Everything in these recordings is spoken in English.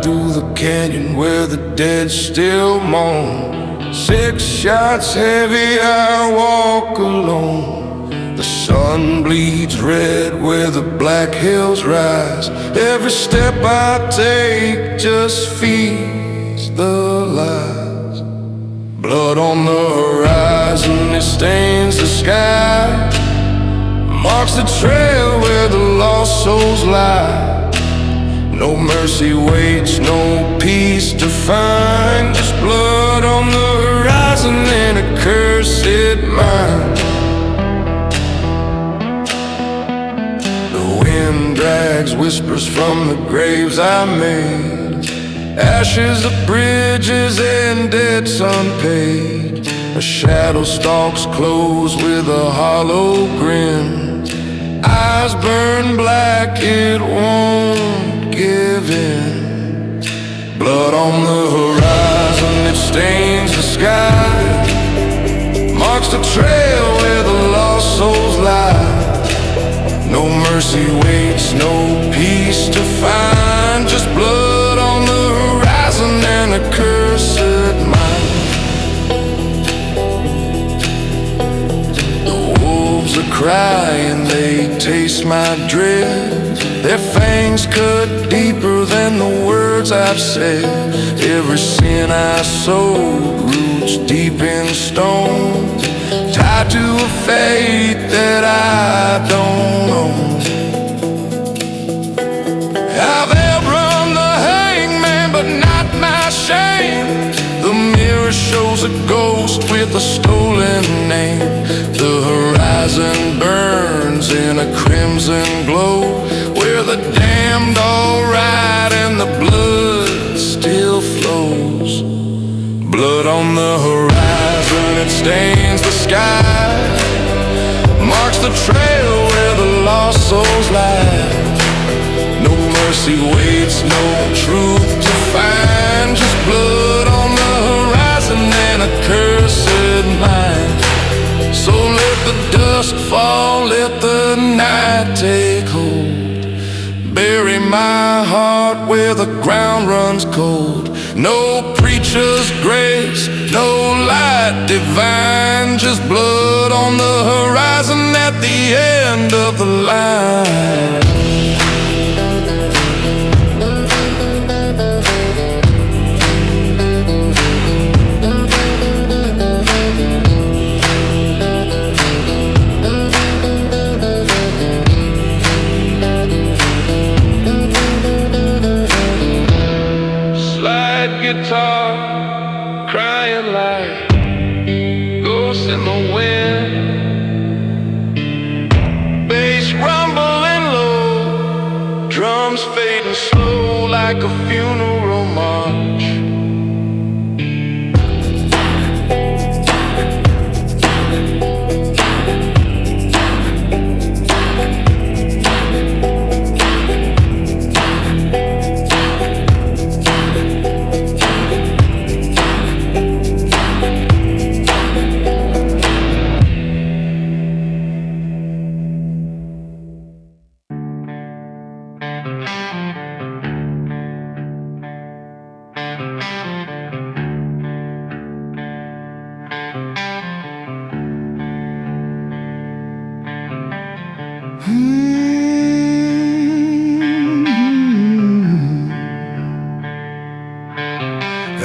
through the canyon where the dead still moan. 6 shots heavy, I walk alone. The sun bleeds red where the black hills rise. Every step I take just feeds the lies. Blood on the horizon, it stains the sky, marks the trail where the lost souls lie. No mercy waits, no peace to find, just blood on the horizon and a cursed mind. The wind drags whispers from the graves I made, ashes of bridges and debts unpaid. A shadow stalks close with a hollow grin, eyes burn black, it won't give in. Blood on the horizon, it stains the sky, marks the trail where the lost souls lie. No mercy waits, no peace to find, just blood on the horizon and a cursed mind. The wolves are crying, they taste my dread. Their fangs cut deeper than the words I've said. Every sin I sowed roots deep in stone, tied to a fate that I don't own. I've outrun the hangman, but not my shame. The mirror shows a ghost with a stolen name. The horizon burns in a crimson glow, where the damned all ride and the blood still flows. Blood on the horizon, it stains the sky, marks the trail where the lost souls lie. No mercy waits, no truth to find, just blood on the horizon and a cursed mind. So let the dusk fall, let the night take hold, bury my heart where the ground runs cold. No preacher's grace, no light divine, just blood on the horizon at the end of the line. Guitar crying like ghosts in the wind, bass rumbling low, drums fading slow like a funeral march.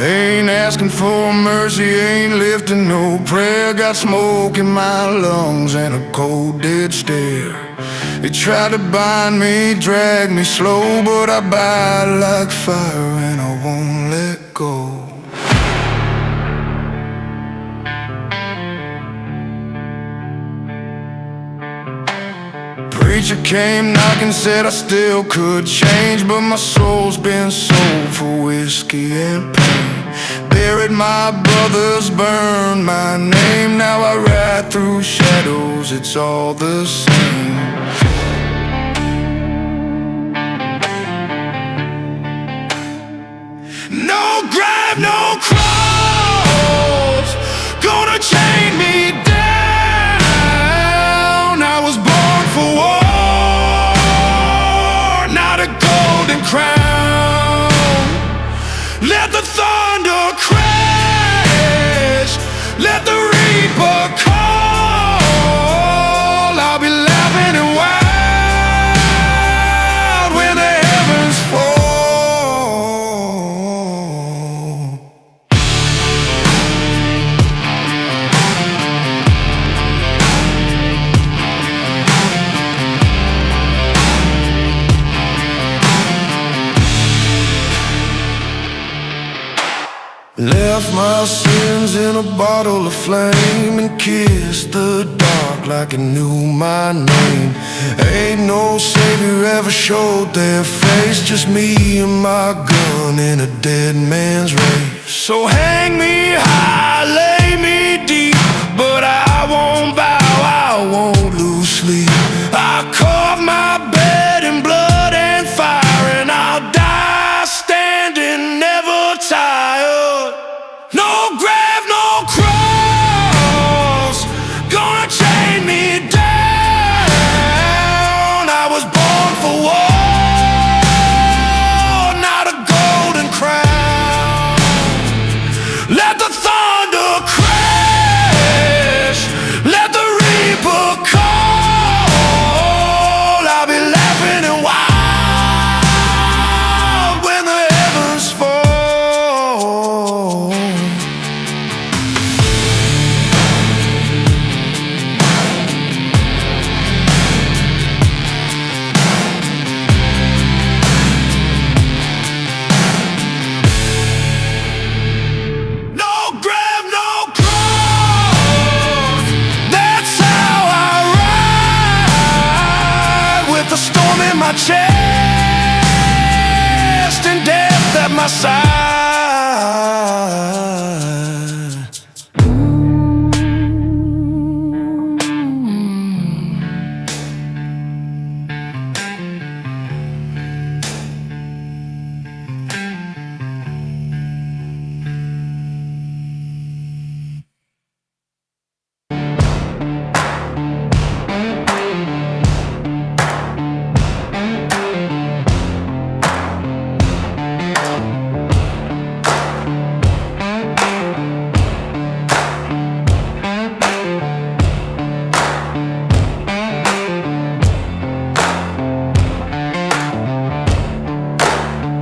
Ain't asking for mercy, ain't lifting no prayer. Got smoke in my lungs and a cold dead stare. They try to bind me, drag me slow, but I bite like fire and I won't let go. Preacher came knocking, said I still could change, but my soul's been sold for whiskey and pain. Buried my brothers, burned my name. Now I ride through shadows, it's all the same. No grave, no cross, gonna chain me down. I was born for war, not a golden crown. left my sins in a bottle of flame and kissed the dark like it knew my name. Ain't no savior ever showed their face, just me and my gun in a dead man's race. So hang me high, lay me deep, but I won't bow, I won't lose sleep. I carve my bed in blood and fire, and I'll die standing, never tired. No grave, no cross, gonna chain me down. I was born for war, not a golden crown. Let the thunder crash, let the reaper call. I'll be laughing and wild when the heavens fall. No grave, no cross, that's how I ride, with the storm in my chest and death at my side.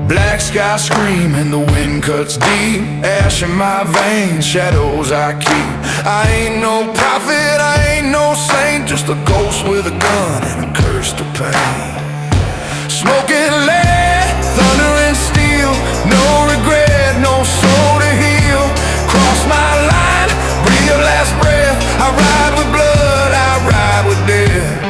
Black sky screaming, the wind cuts deep, ash in my veins, shadows I keep. I ain't no prophet, I ain't no saint, just a ghost with a gun and a curse to pay. Smoking lead, thunder and steel, no regret, no soul to heal. Cross my line, breathe your last breath. I ride with blood, I ride with death.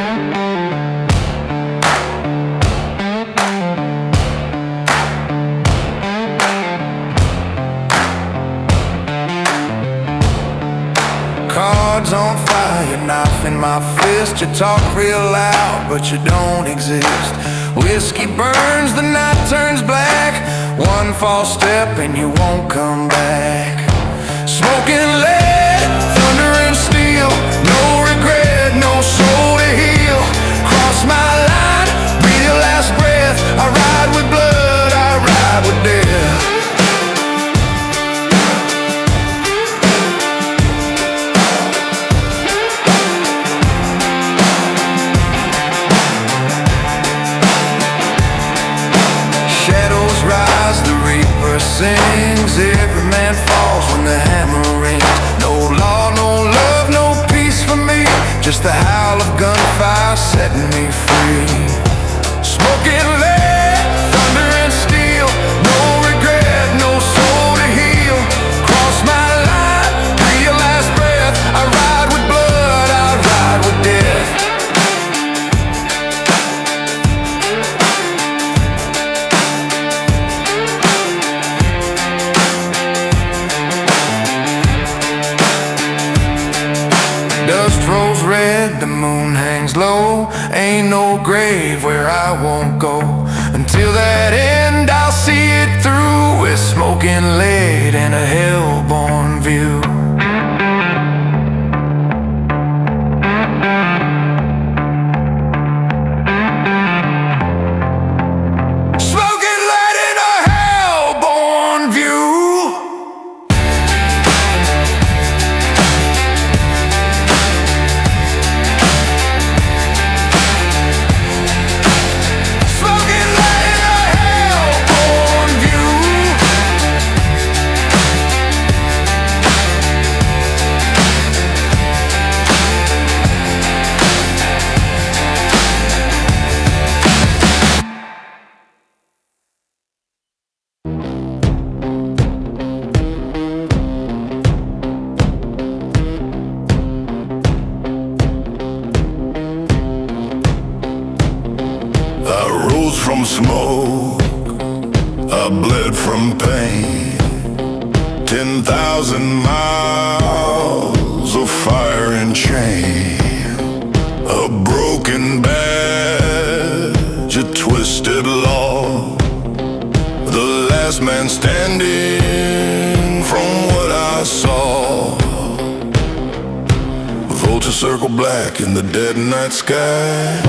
Cards on fire, knife in my fist. You talk real loud, but you don't exist. Whiskey burns, the night turns black. One false step and you won't come back. Smoking lead, thunder and steel, no regret, no soul to heal. Cross my line, breathe your last breath. I ride with blood, I ride with death. Sings, every man falls when the hammer rings. No law, no love, no peace for me, just the howl of gunfire setting me free. Smoking lead, thunder and steel, no regret, no soul to heal. Cross my line, breathe your last breath. I ride with blood, I ride with death. Dust rolls red, the moon hangs low. Ain't no grave where I won't go. Until that end, I'll see it through, with smoking lead and a hell-born view. Smoking lead and a hell-born view. from smoke, I bled from pain. 10,000 miles of fire and chain, a broken badge, a twisted law, the last man standing from what I saw. Vultures circle black in the dead night sky,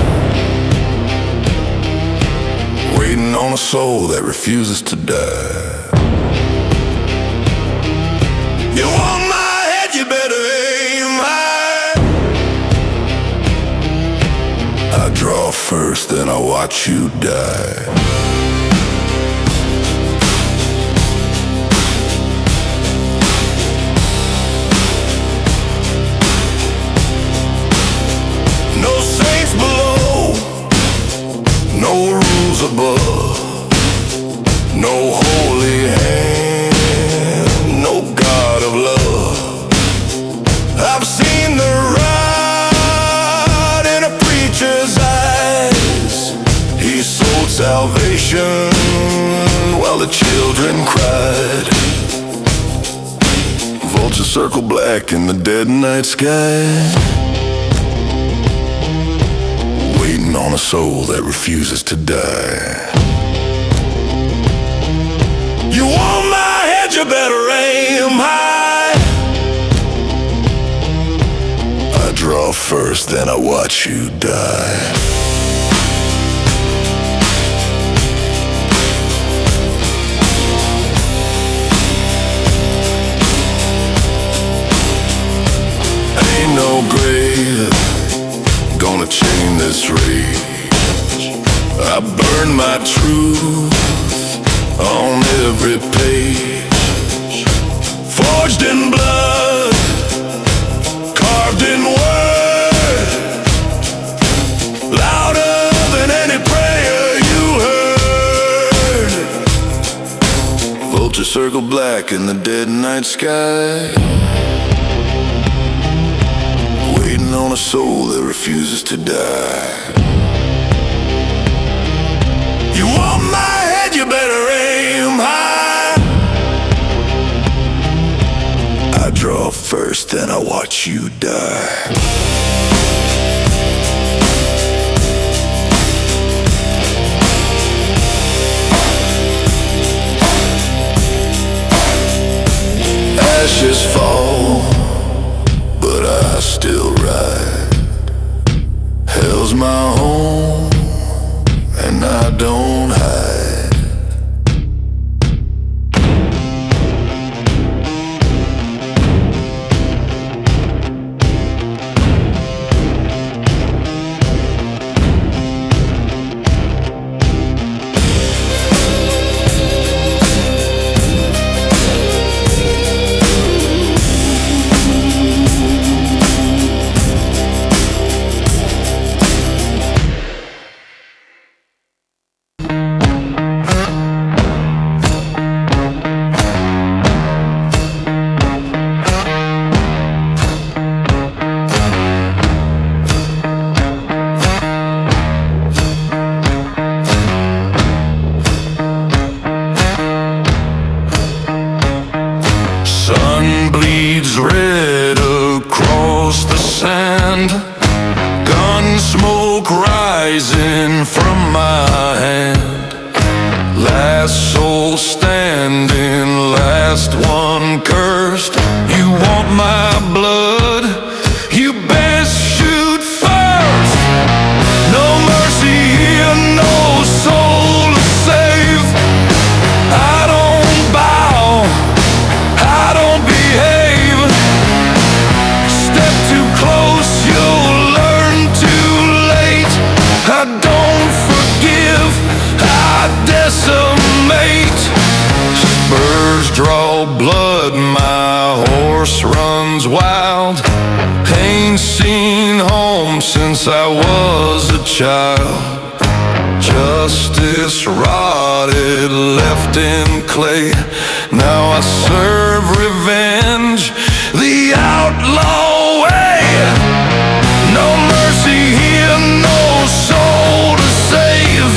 waiting on a soul that refuses to die. You want my head, you better aim high. I draw first, then I watch you die. No saints below, no rules above, no holy hand, no God of love. I've seen the rot in a preacher's eyes. He sold salvation while the children cried. Vultures circle black in the dead night sky, waiting on a soul that refuses to die. You want my head, you better aim high. I draw first, then I watch you die. Ain't no grave gonna chain this rage. I burn my truth on every page, forged in blood, carved in word, louder than any prayer you heard. Vultures circle black in the dead night sky, waiting on a soul that refuses to die. You want my head, you better aim high. I draw first, then I watch you die. Ashes fall, but I still ride. Hell's my home, and I don't hide. Red across the sand, gun smoke rising from my hand. Last soul standing, last one cursed. You want my blood? You best shoot first. No mercy here, no soul to save. I don't bow, I don't behave. Step too close, you'll learn too late. I don't forgive, I decimate. Spurs draw blood, my horse runs wild. Ain't seen home since I was a child. Justice rotted, left in clay. Now I serve revenge the outlaw way. No mercy here, no soul to save.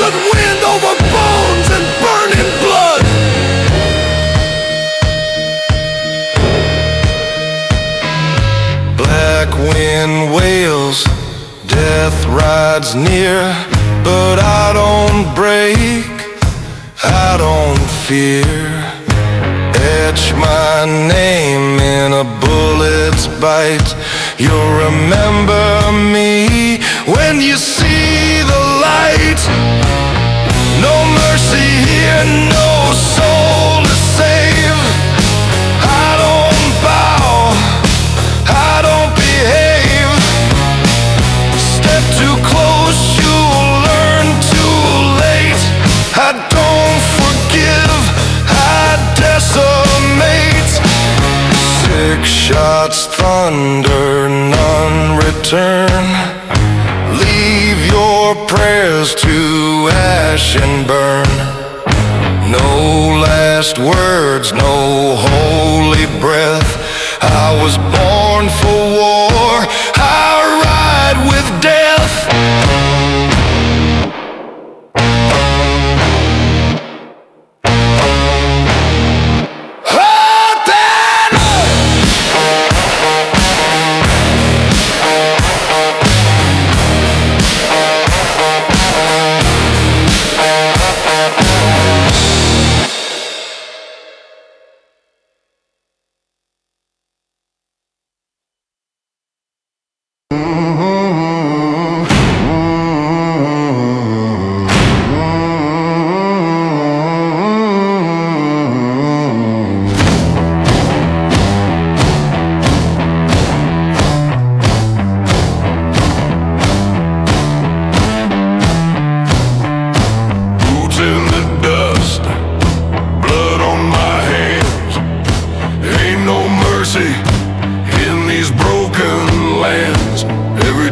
desert wind over bones and burning blood. Black wind wails, death rides near, but I don't break, I don't fear. Etch my name in a bullet's bite. You'll remember me when you see the light. No mercy here, no soul to save. I don't bow, I don't behave. Step too close, you'll learn too late. I don't forgive, I decimate. 6 shots, thunder, none return. Leave your prayers to ash and burn. No last words, no holy breath. I was born for war, I ride with death.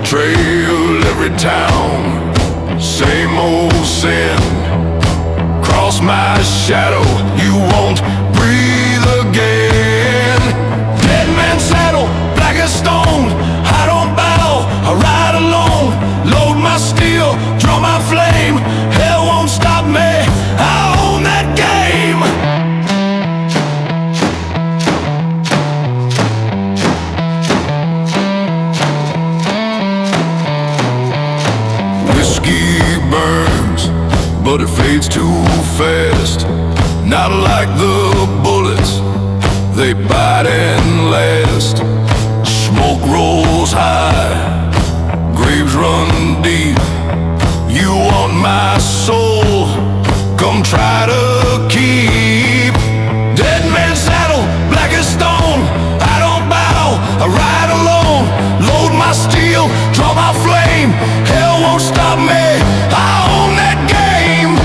Trail, every town, same old sin. Cross my shadow, you won't breathe again. Dead man's saddle, black as stone. I don't bow, I ride alone. Load my steel, draw my flame. Hell won't stop me, I own that game. Burns, but it fades too fast. Not like the bullets, they bite and last. Smoke rolls high, graves run deep. You want my soul, come try to keep. Dead man's saddle, black as stone. I don't bow, I ride alone. Load my steel, draw my flame. Hell won't stop me, I own that game.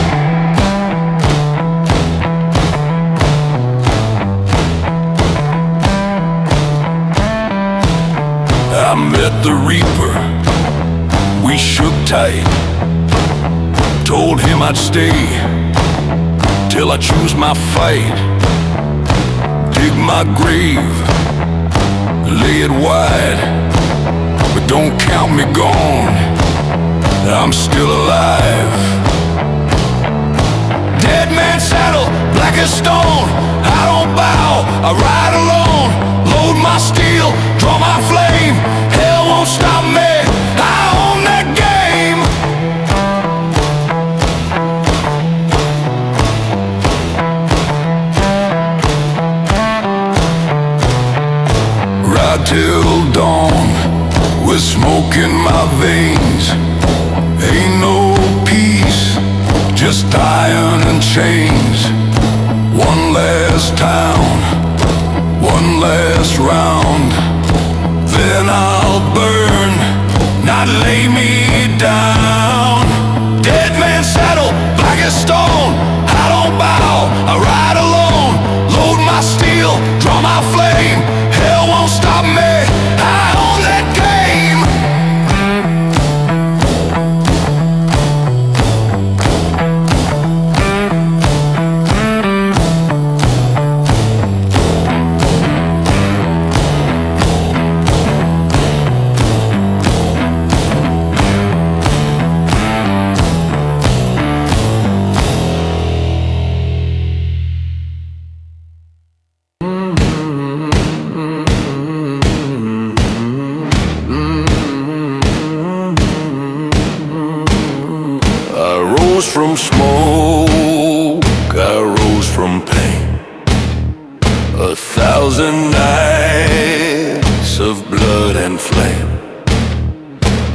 I met the Reaper, we shook tight. Told him I'd stay till I choose my fight. Dig my grave, lay it wide, but don't count me gone, I'm still alive. Dead man's saddle, black as stone. I don't bow, I ride alone. Load my steel, draw my flame. Hell won't stop me, I own that game. Ride till dawn, with smoke in my veins. Ain't no peace, just iron and chains. One last town, one last round, then I'll burn, not lay me down. Dead man's saddle, black as stone. I don't bow, I ride alone. Load my steel, draw my flame. Hell won't stop me, I own that game.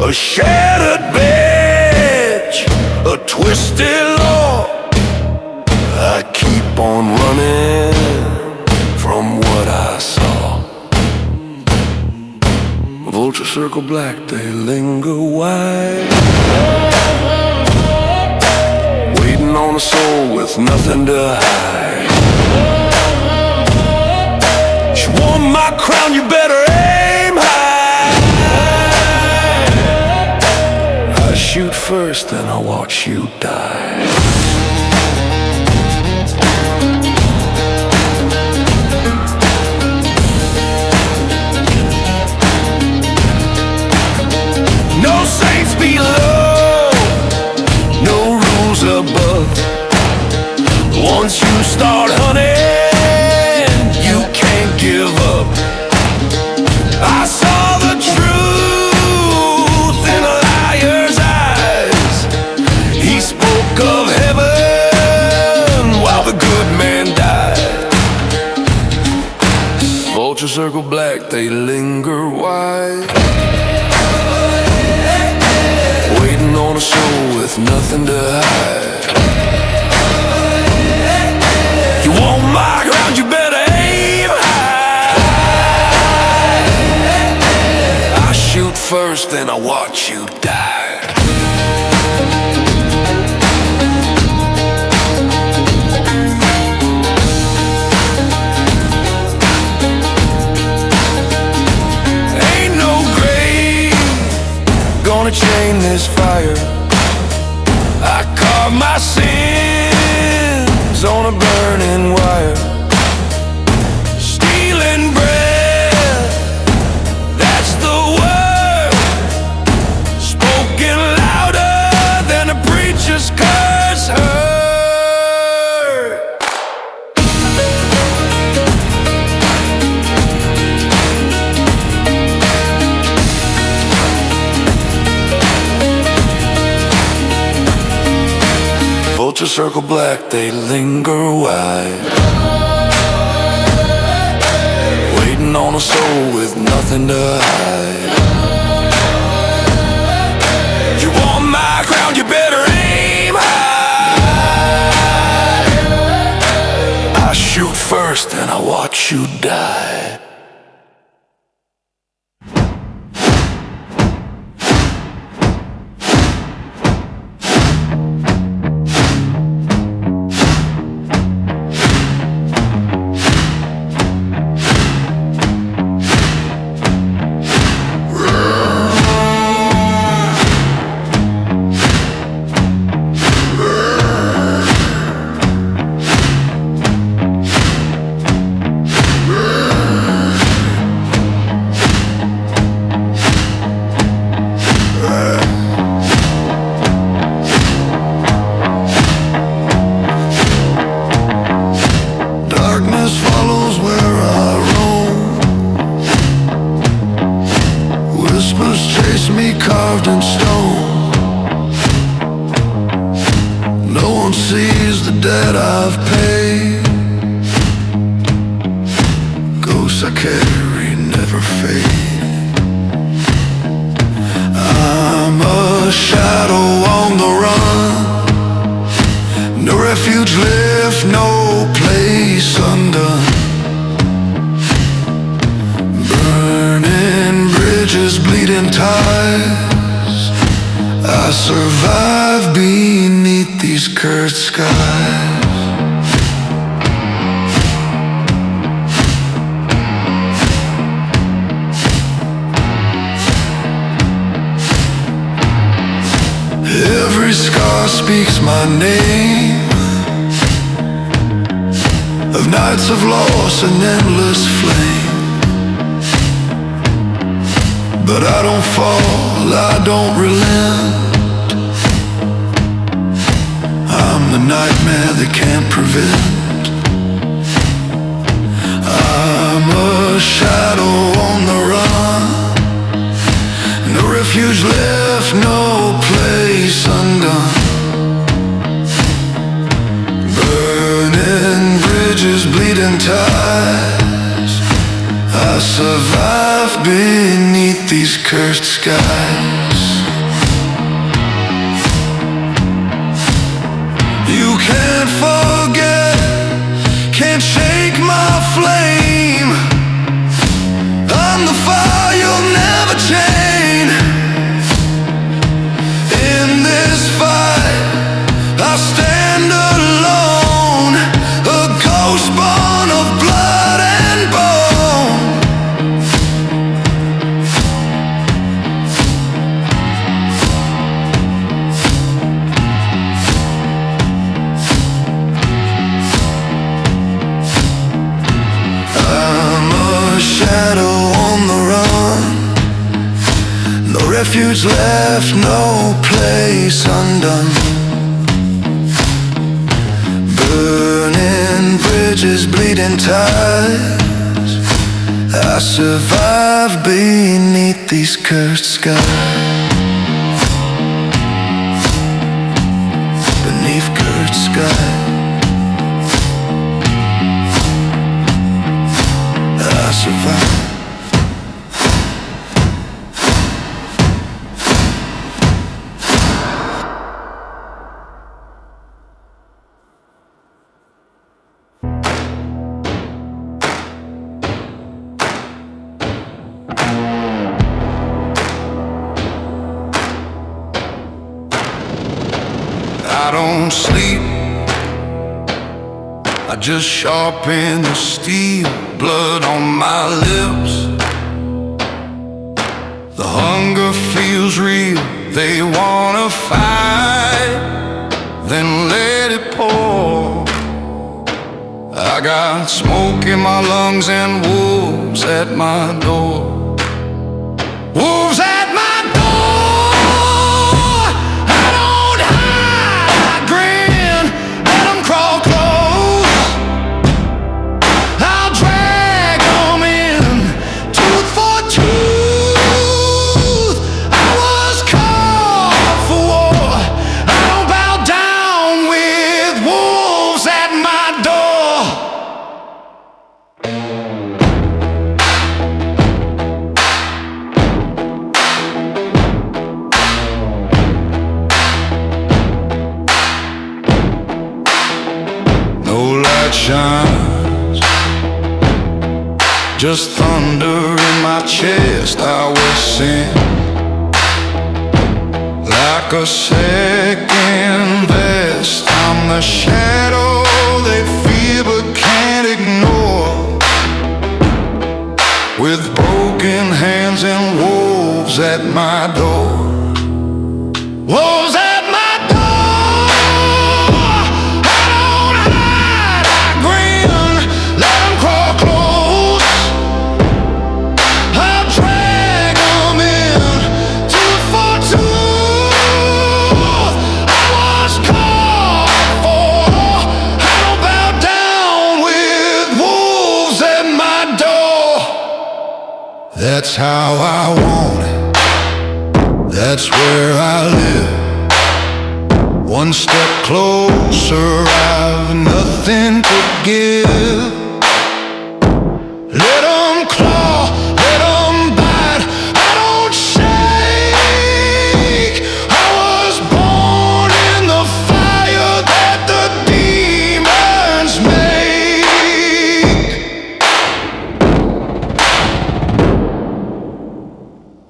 a shattered bitch, a twisted law. I keep on running from what I saw. Vulture circle black, they linger wide, waiting on a soul with nothing to hide. She won my crown, you better aim high. I shoot first, then I watch you die. No saints below, no rules above. Once you start hunting, you can't give up. I saw the truth in a liar's eyes. He spoke of heaven while the good man died. Vulture circle black, they linger wide, waiting on a soul with nothing to hide. You want my ground, you better aim high. I shoot first, then I watch you die. Ain't no grave gonna chain this fire. I carve my sins on a burning wire. Stealing bread, that's the word, spoken louder than a preacher's curse heard. Vulture circle black, they linger wide, waiting on a soul with nothing to hide. You want my crown, you better aim high. I shoot first, then I watch you die. Carved in stone, no one sees the debt I've paid. Ghosts I carry never fade. I'm a shadow on the run, no refuge left, no place undone. Burning bridges, bleeding ties, I survive beneath these cursed skies. Every scar speaks my name, of nights of loss and endless flame. But I don't fall, I don't relent. I'm the nightmare they can't prevent. I'm a shadow on the run, no refuge left, no place undone. Burning bridges, bleeding ties, I survive beneath these cursed skies. Can't forget, can't shake my flame. I'm the fire you'll never chain. In this fight I stand alone, a ghost born of blood and bone. I'm a shadow on the run, no refuge left, no place undone. Burning bridges, bleeding ties, I survive beneath these cursed skies. Beneath cursed skies I survive. I don't sleep, I just sharpen the steel, blood on my lips. The hunger feels real, they wanna fight, then let it pour. I got smoke in my lungs and wolves at my door. Wolves at my door. I don't hide, I grin, let them crawl close. I'll drag them in, tooth for tooth. I was called for war, I don't bow down with wolves at my door. No light shines, just thunder in my chest. I was sent like a second best. I'm the shadow they fear but can't ignore, with broken hands and wolves at my door. Wolves at my door. I don't hide, I grin, let them crawl close. I'll drag them in, tooth for tooth. I was called for, I don't bow down with wolves at my door. That's how I want it, that's where I live. One step closer, I've nothing to give. Let them claw, let them bite, I don't shake. I was born in the fire that the demons make.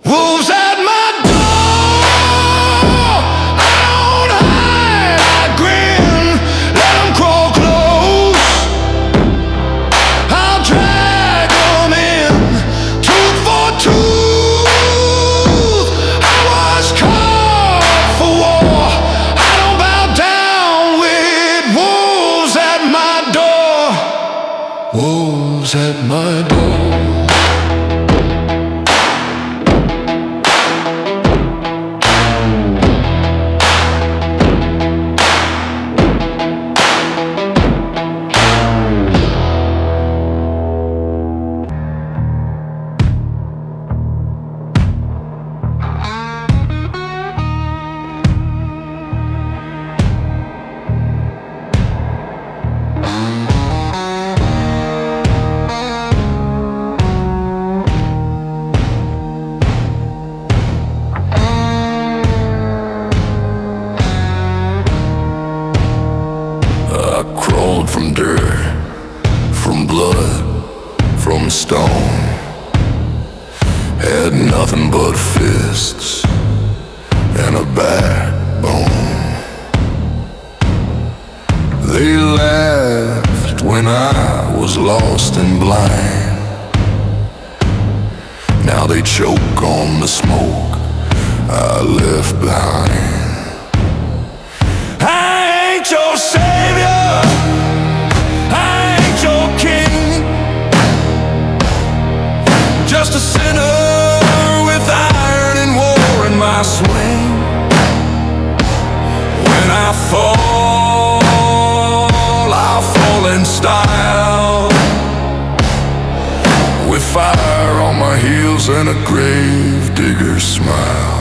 Wolves at my door. I don't hide, I grin, let them crawl close. I'll drag them in, tooth for tooth. I was called for war, I don't bow down with wolves at my door. Wolves at my door. crawled from dirt, from blood, from stone. Had nothing but fists and a backbone. They laughed when I was lost and blind. Now they choke on the smoke I left behind. I ain't your savior, I ain't your king, just a sinner with iron and war in my swing. When I fall, I'll fall in style, with fire on my heels and a grave digger's smile.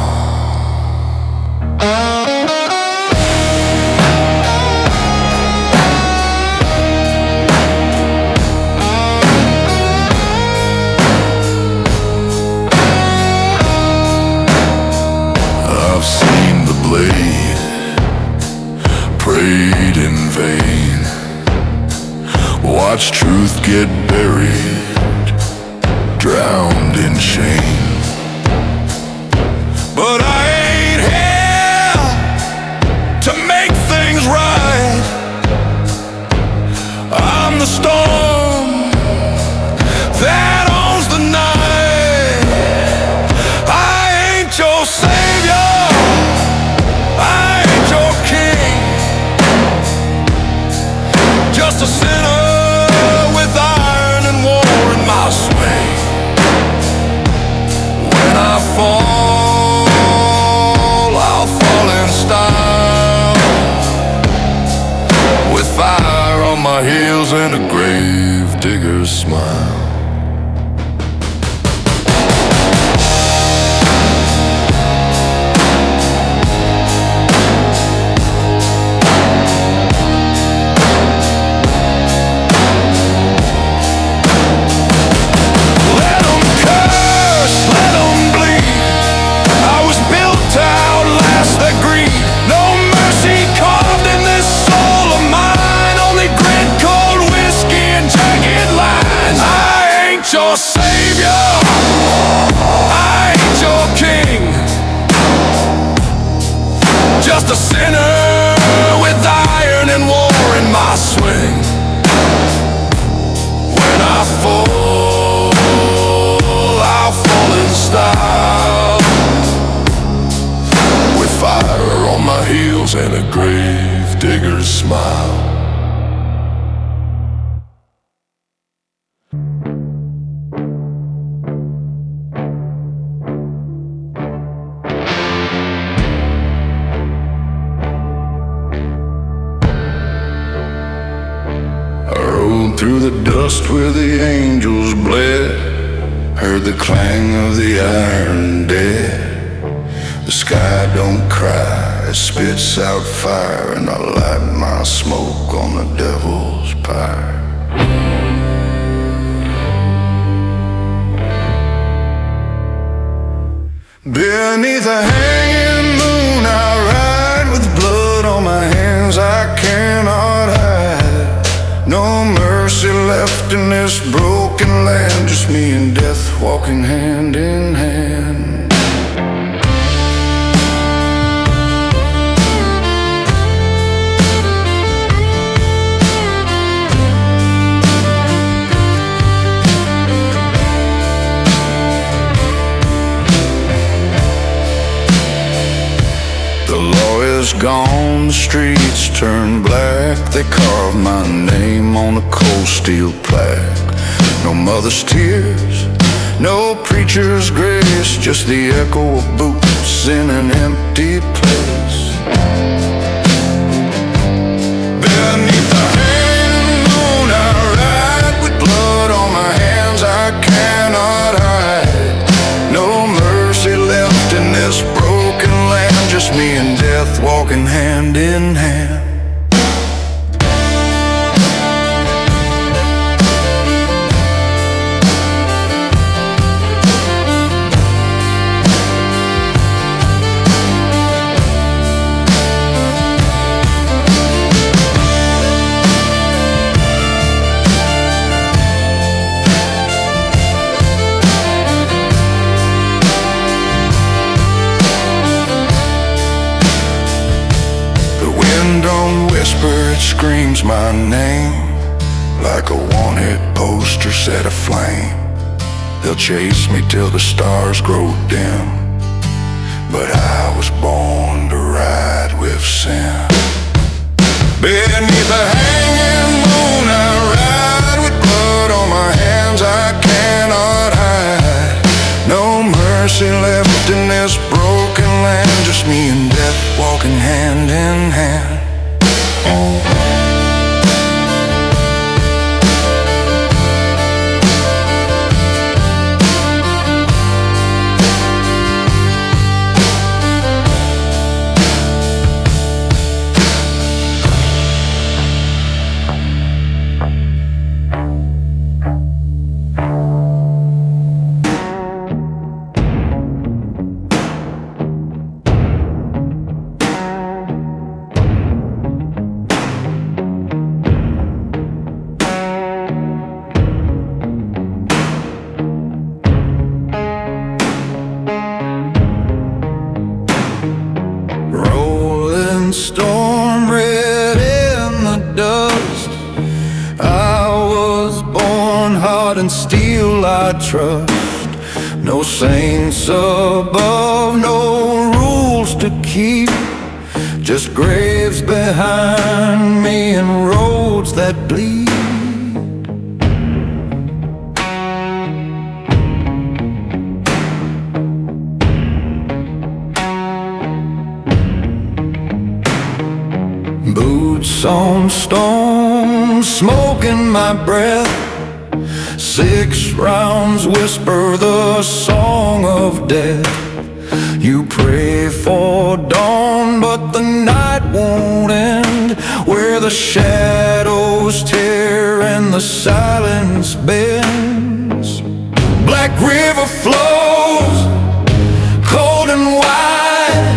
I've seen the blade, prayed in vain, watched truth get buried, drowned in shame. But I ain't here to make things right. I'm the storm that owns the night. I ain't your savior, I ain't your king, just a sinner with iron and war in my swing. When I fall, I'll fall in style, with fire on my heels and a grave digger's smile. Your savior, I ain't your king, just a sinner with iron and war in my swing. When I fall, I'll fall in style, with fire on my heels and a grave digger's smile. Through the dust where the angels bled, heard the clang of the iron dead. The sky don't cry, it spits out fire, and I light my smoke on the devil's pyre. Beneath a hanging moon I ride, with blood on my hands I cannot hide. No mercy left in this broken land, just me and death walking hand in hand. The law is gone, the streets turn black. They carve my name on a cold steel plaque. No mother's tears, no preacher's grace, just the echo of boots in an empty place. Beneath the hanging moon I ride, with blood on my hands I cannot hide. No mercy left in this broken land, just me and death walking hand in hand. it screams my name, like a wanted poster set aflame. They'll chase me till the stars grow dim, but I was born to ride with sin. Beneath the hanging moon I ride, with blood on my hands I cannot hide. No mercy left in this broken land, just me and death walking hand in hand. Storm red in the dust, I was born hard and steel I trust. No saints above, no rules to keep, just graves behind me and roads that bleed. Boots on stone, smoke in my breath, 6 rounds whisper the song of death. You pray for dawn, but the night won't end, where the shadows tear and the silence bends. Black river flows, cold and wide,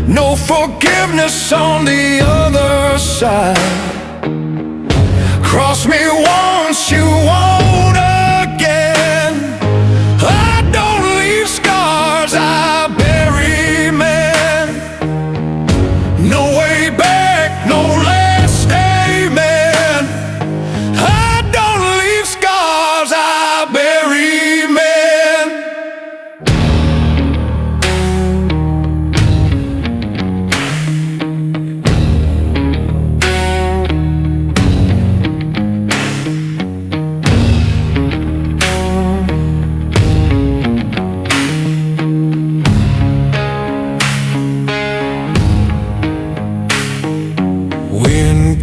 no forgiveness on the other side. Cross me once, you won't again. I don't leave scars, I bury men. No way back, no last amen. I don't leave scars, I bury men.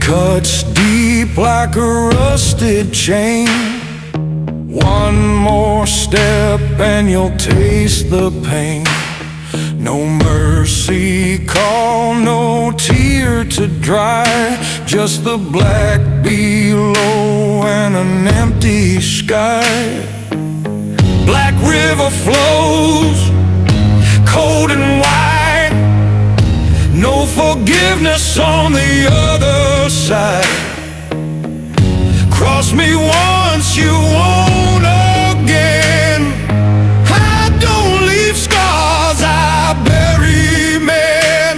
Cuts deep like a rusted chain. One more step and you'll taste the pain. No mercy call, no tear to dry, just the black below and an empty sky. Black river flows, cold and wide, no forgiveness on the other side. Cross me once, you won't again. I don't leave scars, I bury men.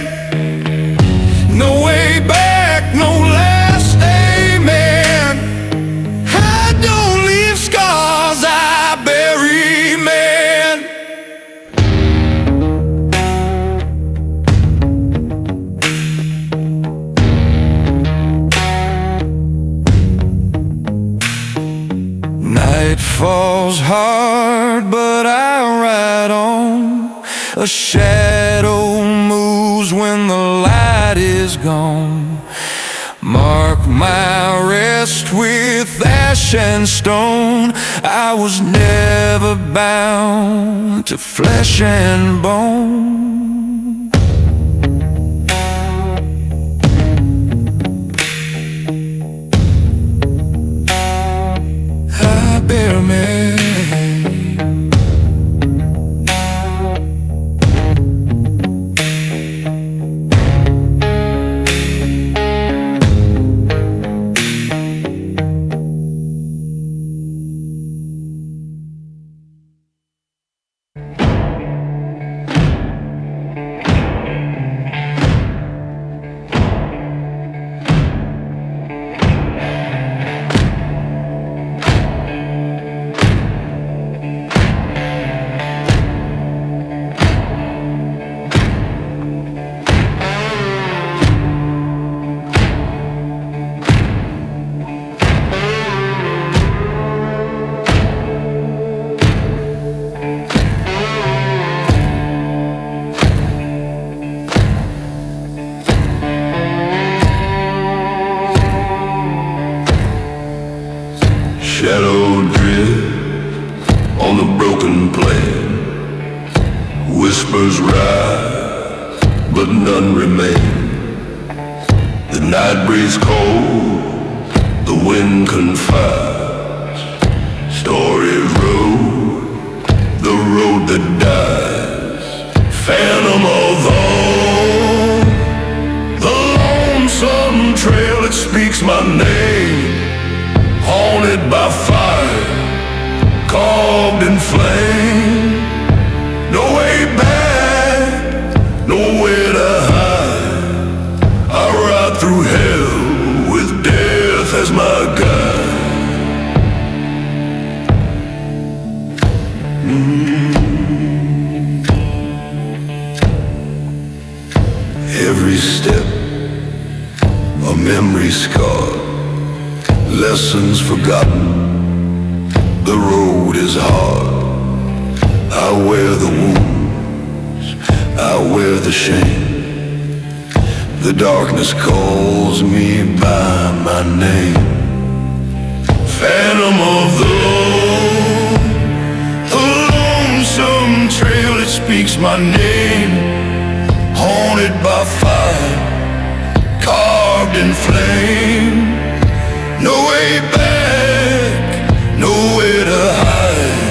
No way back, no last amen. I don't leave scars, I bury men. Night falls hard, but I ride on. A shadow moves when the light is gone. Mark my rest with ash and stone. I was never bound to flesh and bone. I bear me. shadow drift on the broken plain. Whispers rise, but none remain. The night breeze cold, the wind confides. Stories road, the road that dies. Phantom of home, the lonesome trail that speaks my name. Haunted by fire, carved in flame. No way back, nowhere to hide. I ride through hell with death as my guide. Every step, a memory scarred, lessons forgotten. The road is hard. I wear the wounds, I wear the shame. The darkness calls me by my name. Phantom of the road, the lonesome trail that speaks my name. Haunted by fire, carved in flame. No way back, nowhere to hide.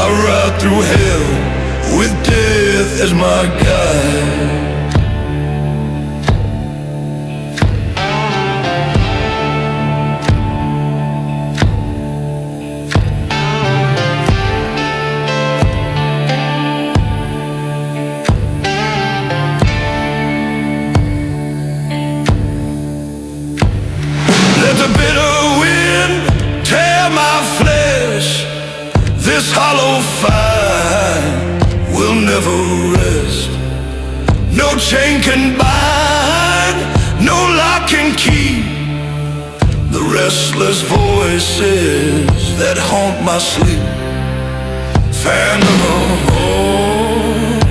I ride through hell with death as my guide. This hollow fire will never rest. No chain can bind, no lock can keep the restless voices that haunt my sleep. Phantom of hope,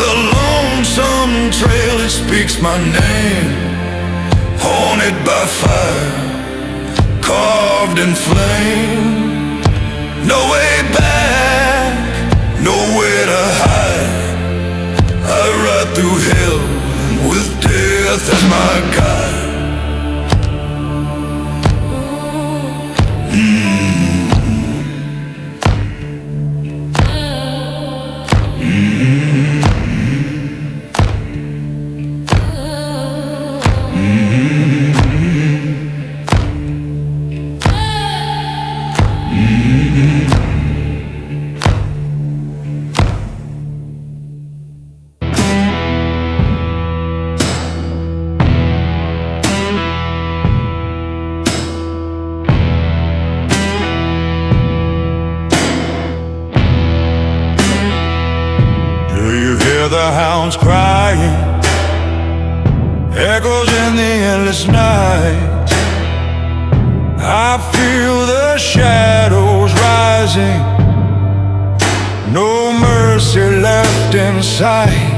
the lonesome trail that speaks my name. Haunted by fire, carved in flame. No way back, nowhere to hide. I ride through hell with death as my guide. The hounds crying, echoes in the endless night. I feel the shadows rising, no mercy left in sight.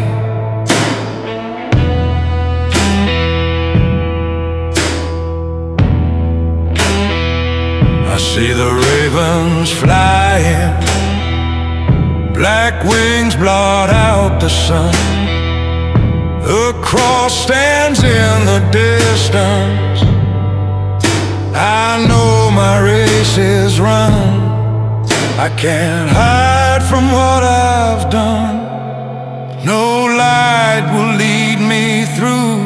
I see the ravens flying, black wings blot out the sun. The cross stands in the distance. I know my race is run. I can't hide from what I've done. No light will lead me through.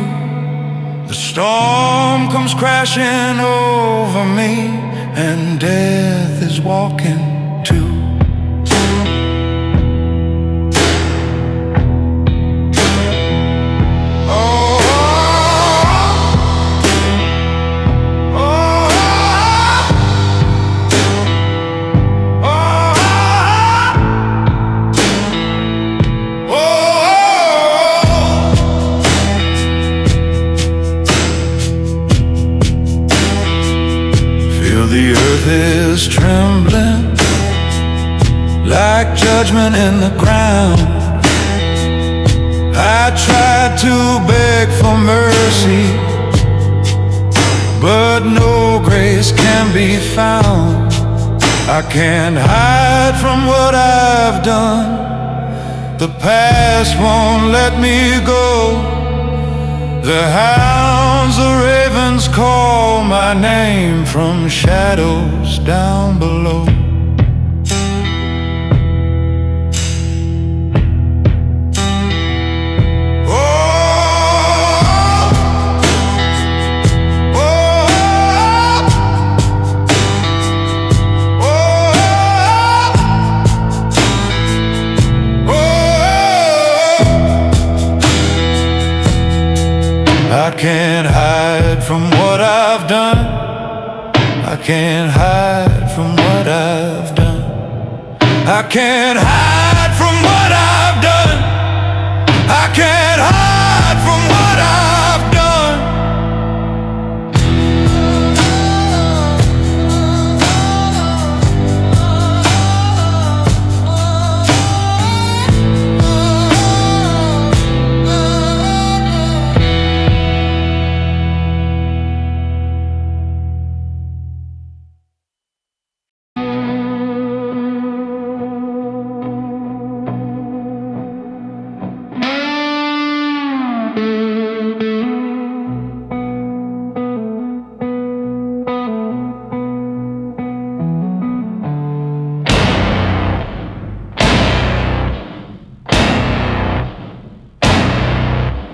The storm comes crashing over me, and death is walking too. The earth is trembling like judgment in the ground. I tried to beg for mercy, but no grace place can be found. I can't hide from what I've done. The past won't let me go. The hounds, the ravens call my name from shadows down below. I can't hide from what I've done. I can't hide from what I've done. I can't hide from what I've done. I can't hide from what I've done.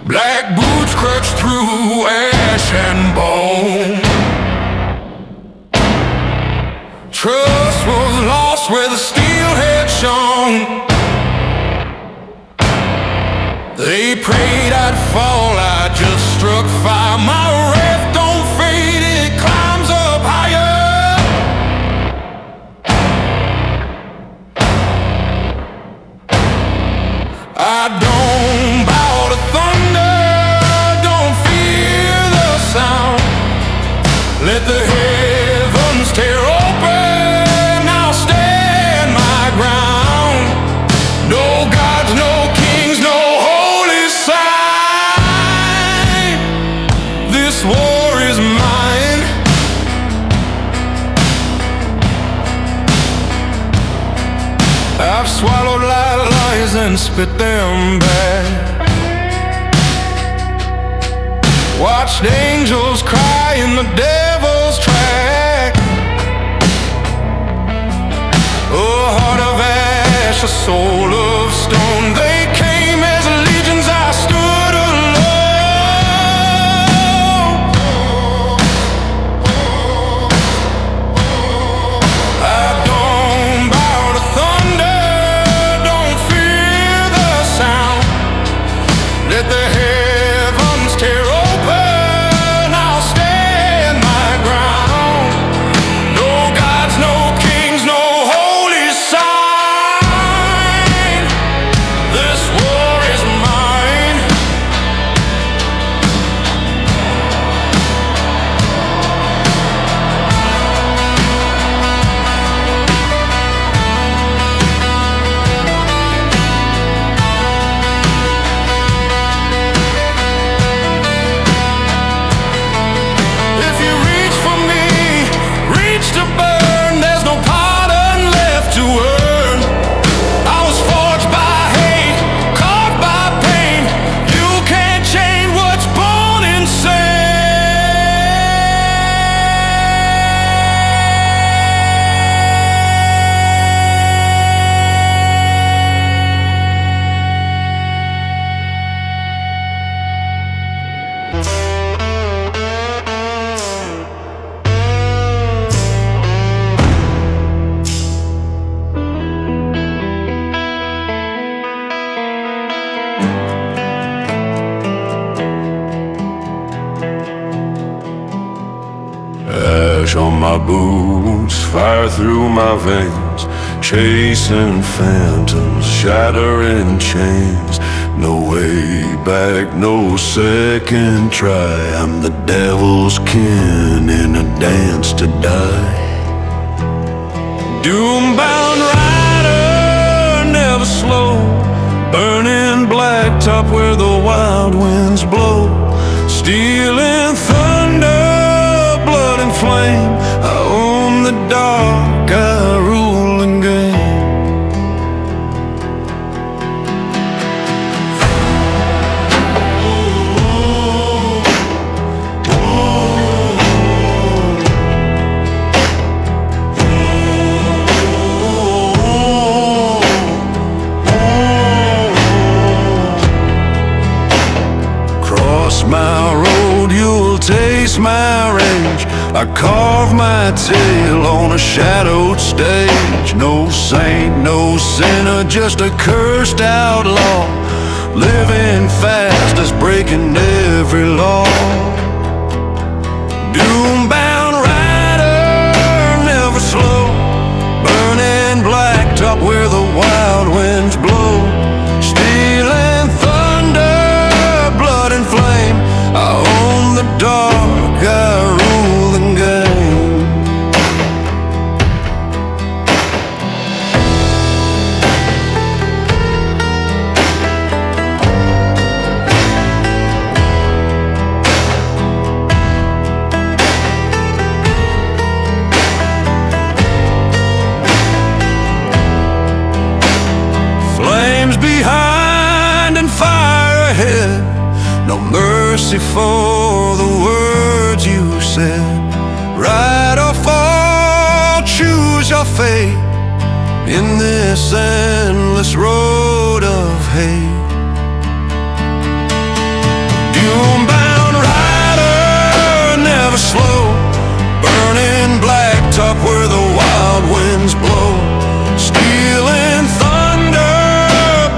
Black boots crushed through ash and bone. Trust was lost where the steel had shone. They prayed I'd fall, I just struck fire. My wrath don't fade, it climbs up higher. I don't bow to thunder, don't fear the sound. Let the heavens tear open, I'll stand my ground. No gods, no kings, no holy sign. This war is mine. I've swallowed lies and spit them back. Watched angels cry in the devil's track. A heart of ash, a soul of stone. They came as legions, I stood alone. I don't bow to thunder, don't fear the sound. Let the heavens tear open, I'll stand my ground. No gods, no kings, no holy sign. This war is mine. If you reach for me, reach to burn, there's no pardon left to earn. I was forged by hate, carved by pain. You can't change what's born insane. Ash on my boots, fire through my veins, chasing phantoms, shattering chains. No way back, no second try. I'm the devil's kin in a dance to die. Doom-bound rider, never slow, burning blacktop where the wild winds blow. Stealing thunder, blood and flame, dark, I rule and gain. Cross my road, you'll taste my rage. I carve my tale on a shadowed stage. No saint, no sinner, just a cursed outlaw, living fast as breaking every law. Doom-bound rider, never slow, burning blacktop where the wild winds blow. Stealing thunder, blood and flame, I own the dark, I rule the game. Flames behind and fire ahead, no mercy for the words you said. Right or fall, choose your fate in this endless road of hate. Doom-bound rider, never slow, burning blacktop where the wild winds blow. Stealing thunder,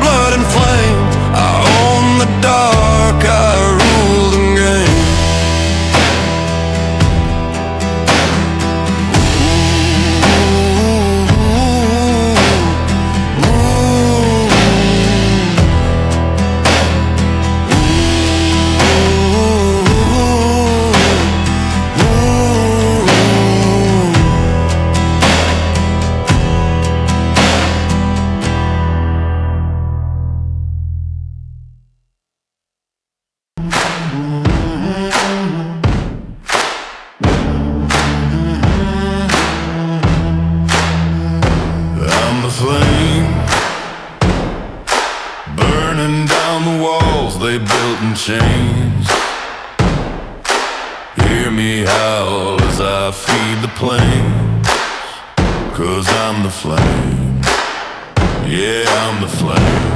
blood and flame, I own the dark, I rule the game. I'm the flame, burning down the walls they built in chains. Hear me howl as I feed the plains, 'cause I'm the flame, yeah, I'm the flame.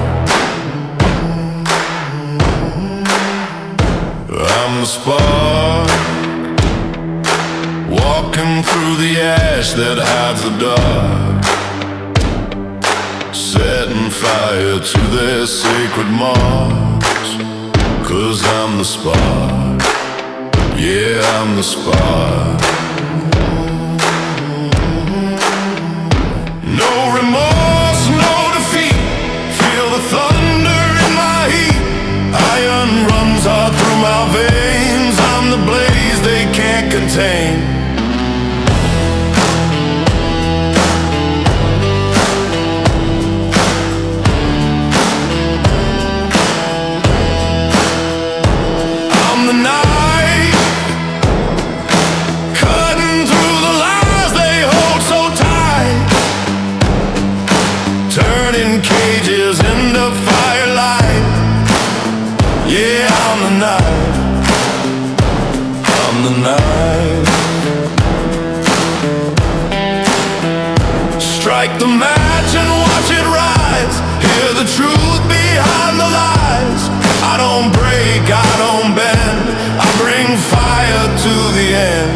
I'm the spark, walking through the ash that hides the dark, setting fire to their sacred marks. 'Cause I'm the spark, yeah, I'm the spark. No remorse, no defeat, feel the thunder in my heat. Iron runs hot through my veins, I'm the blaze they can't contain. I'm the night, cutting through the lies they hold so tight, turning cages into firelight. Yeah, I'm the night, I'm the night. Strike the match and watch it rise, hear the truth behind the lies. I don't break, I don't bend, I bring fire to the end.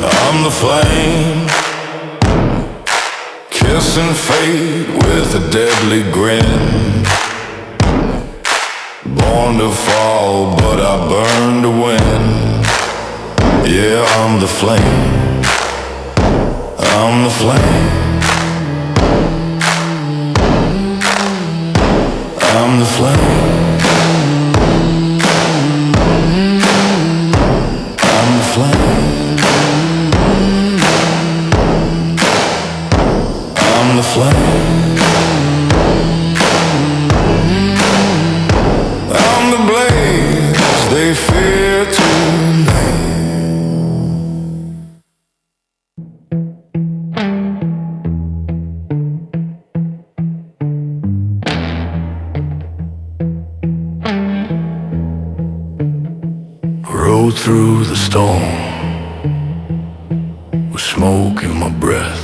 I'm the flame, kissing fate with a deadly grin. Born to fall, but I burn to win. Yeah, I'm the flame, I'm the flame. flame. I'm the flame. I'm the flame. I'm the blaze they fear tonight. Rode through the storm with smoke in my breath,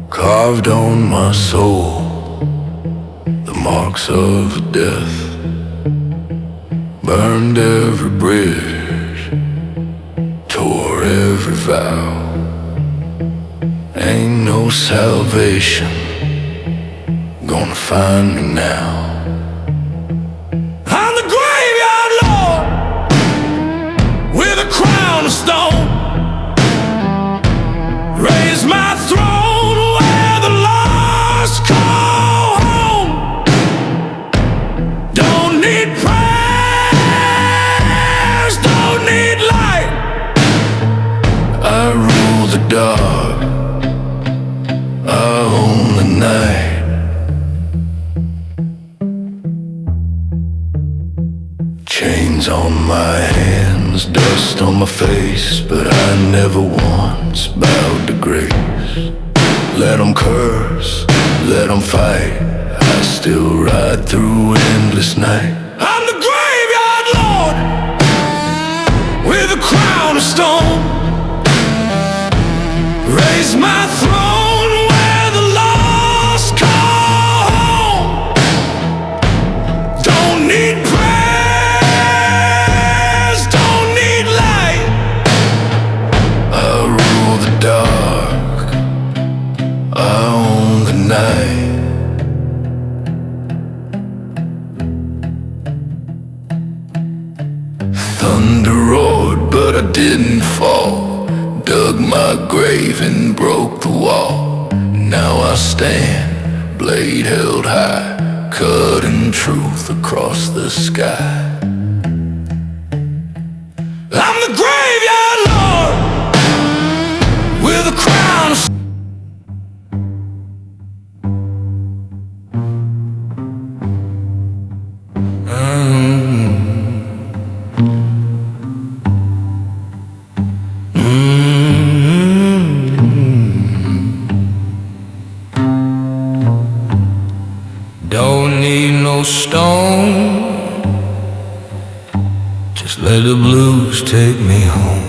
carved on my soul the marks of death, burned every bridge, tore every vow. Ain't no salvation gonna find me now. I'm the graveyard lord with a crown of stone. Raise my throne where the lost call home. Don't need prayers, don't need light. I rule the dark, I own the night. Chains on my hands, dust on my face, but I never once bowed to grace. Let them curse, let them fight, I still ride through endless night. I'm the graveyard lord with a crown of stone. Raise my throne where the lost call home. Don't need prayers, don't need light. I rule the dark, I own the night. Thunder roared, but I didn't fall. Dug my grave and broke the wall. Now I stand, blade held high, cutting truth across the sky. I'm the graveyard lord with a crown of Don't need no stone, just let the blues take me home.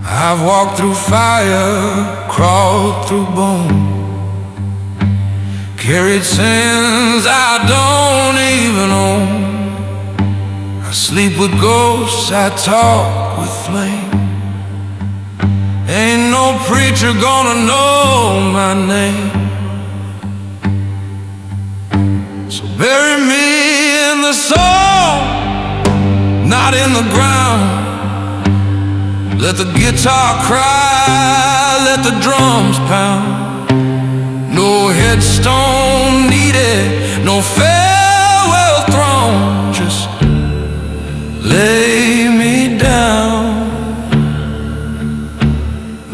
I've walked through fire, crawled through bone, carried sins I don't even own. I sleep with ghosts, I talk with flame. Ain't no preacher gonna know my name. So bury me in the soul, not in the ground. Let the guitar cry, let the drums pound. No headstone needed, no farewell throne. Just lay me down,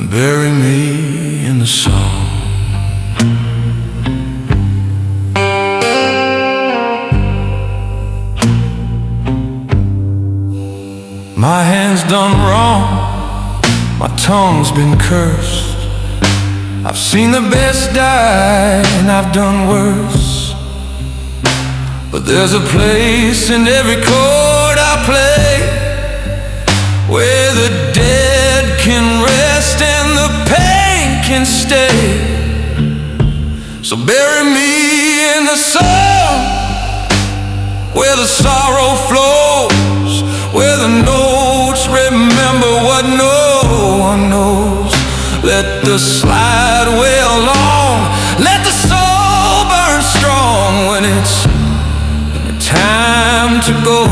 bury me in the song. My hand's done wrong, my tongue's been cursed. I've seen the best die and I've done worse. But there's a place in every chord I play where the dead can rest and the pain can stay. So bury me in the sun where the sorrow flows, where the notes remember what no one knows. Let the slide wail long, let the soul burn strong when it's time to go.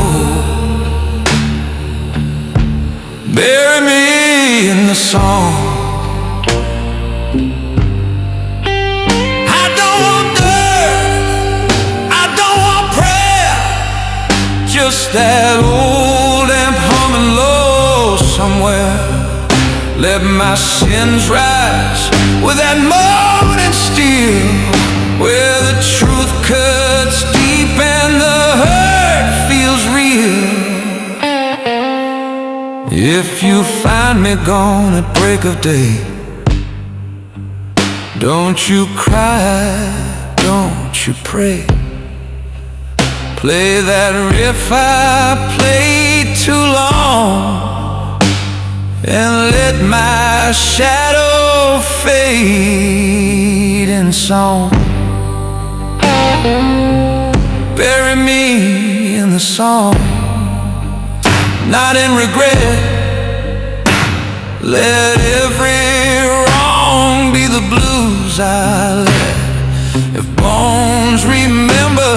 Bury me in the song. I don't that old amp humming low somewhere. Let my sins rise with that morning steel, where the truth cuts deep and the hurt feels real. If you find me gone at break of day, don't you cry, don't you pray. Play that riff I played too long, and let my shadow fade in song. Bury me in the song, not in regret. Let every wrong be the blues I let. If bones remember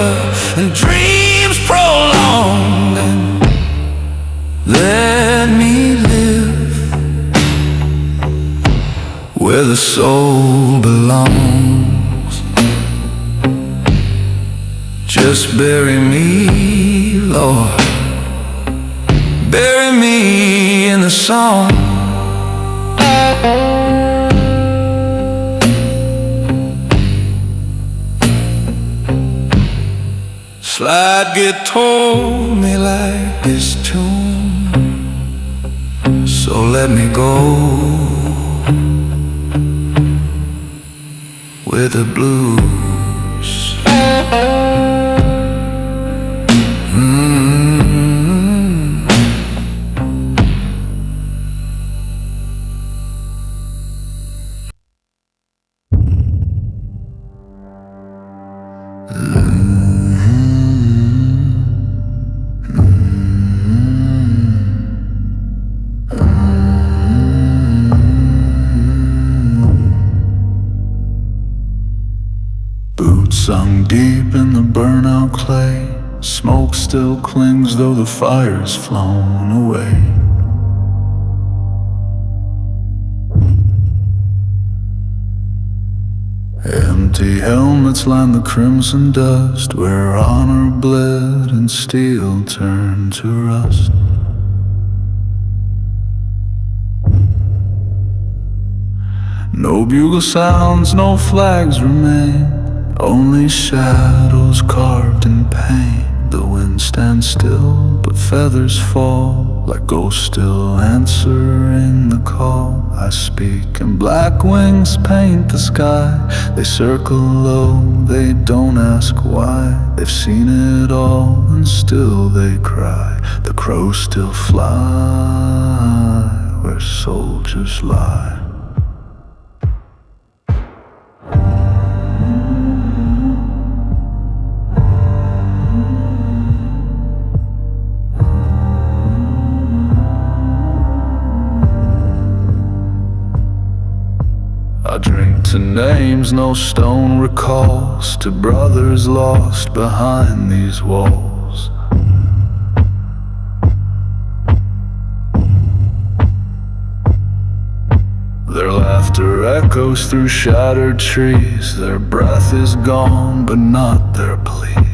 and dreams prolong, then let me live where the soul belongs. Just bury me, Lord, bury me in the song. Slide guitar me like this tune, so let me go with the blues. Sunk deep in the burnout clay, smoke still clings though the fire's flown away. Empty helmets line the crimson dust, where honor bled and steel turned to rust. No bugle sounds, no flags remain, only shadows carved in pain. The wind stands still, but feathers fall, like ghosts still answering the call. I speak, and black wings paint the sky. They circle low, they don't ask why. They've seen it all, and still they cry. The crows still fly where soldiers lie. I drink to names no stone recalls, to brothers lost behind these walls. Their laughter echoes through shattered trees. Their breath is gone, but not their pleas.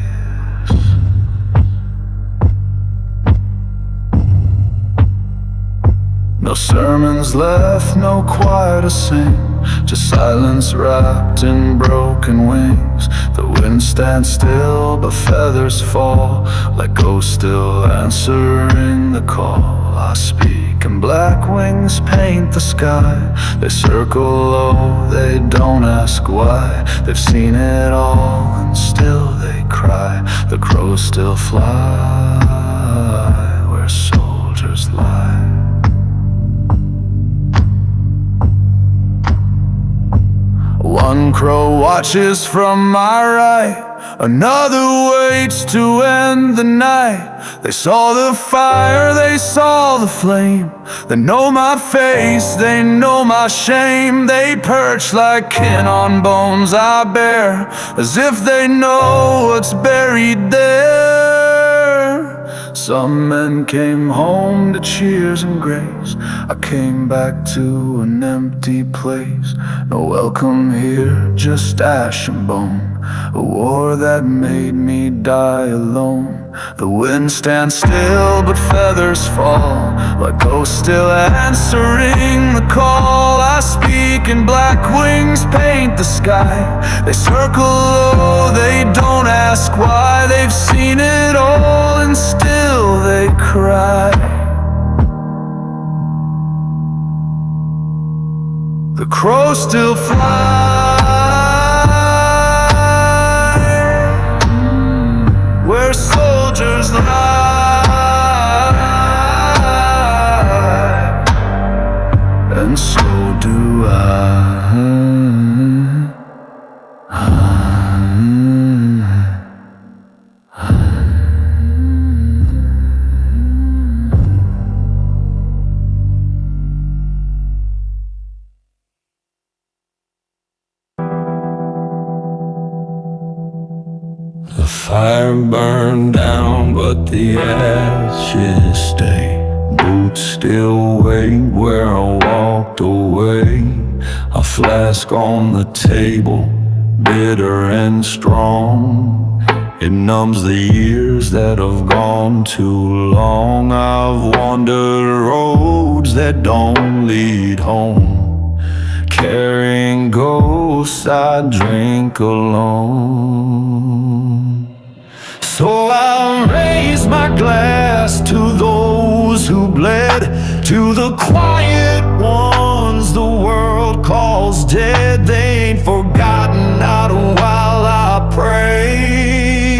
No sermons left, no choir to sing, just silence wrapped in broken wings. The wind stands still, but feathers fall, like ghosts still answering the call. I speak, and black wings paint the sky. They circle low, they don't ask why. They've seen it all, and still they cry. The crows still fly where soldiers lie. One crow watches from my right, another waits to end the night. They saw the fire, they saw the flame. They know my face, they know my shame. They perch like kin on bones I bear, as if they know what's buried there. Some men came home to cheers and grace. I came back to an empty place. No welcome here, just ash and bone. A war that made me die alone. The wind stands still, but feathers fall, like ghosts still answering the call. I speak and black wings paint the sky. They circle low, they don't ask why. They've seen it all and still they cry. The crows still fly where soldiers lie, and so do I. The fire burned down, but the ashes stay. Boots still wait where I walked away. A flask on the table, bitter and strong. It numbs the years that have gone too long. I've wandered roads that don't lead home, carrying ghosts I drink alone. So I raise my glass to those who bled, to the quiet ones the world calls dead. They ain't forgotten, not while I pray.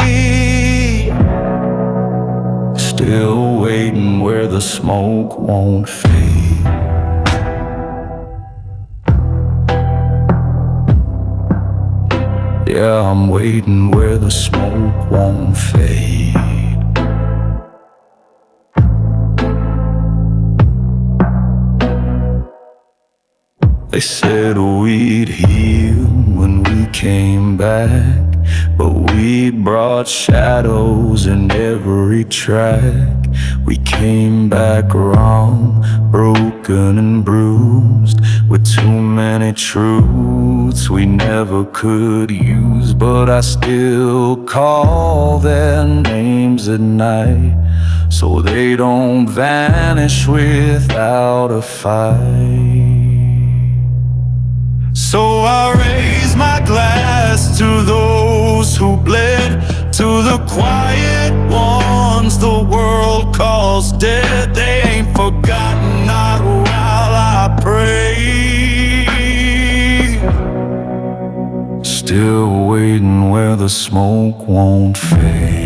Still waiting where the smoke won't fade. Yeah, I'm waiting where the smoke won't fade. They said we'd heal when we came back, but we brought shadows in every track. We came back wrong, broken and bruised, with too many truths we never could use. But I still call their names at night, so they don't vanish without a fight. So I raise my glass to those who bled, to the quiet ones the world calls dead. They ain't forgotten, not while I pray. Still waiting where the smoke won't fade.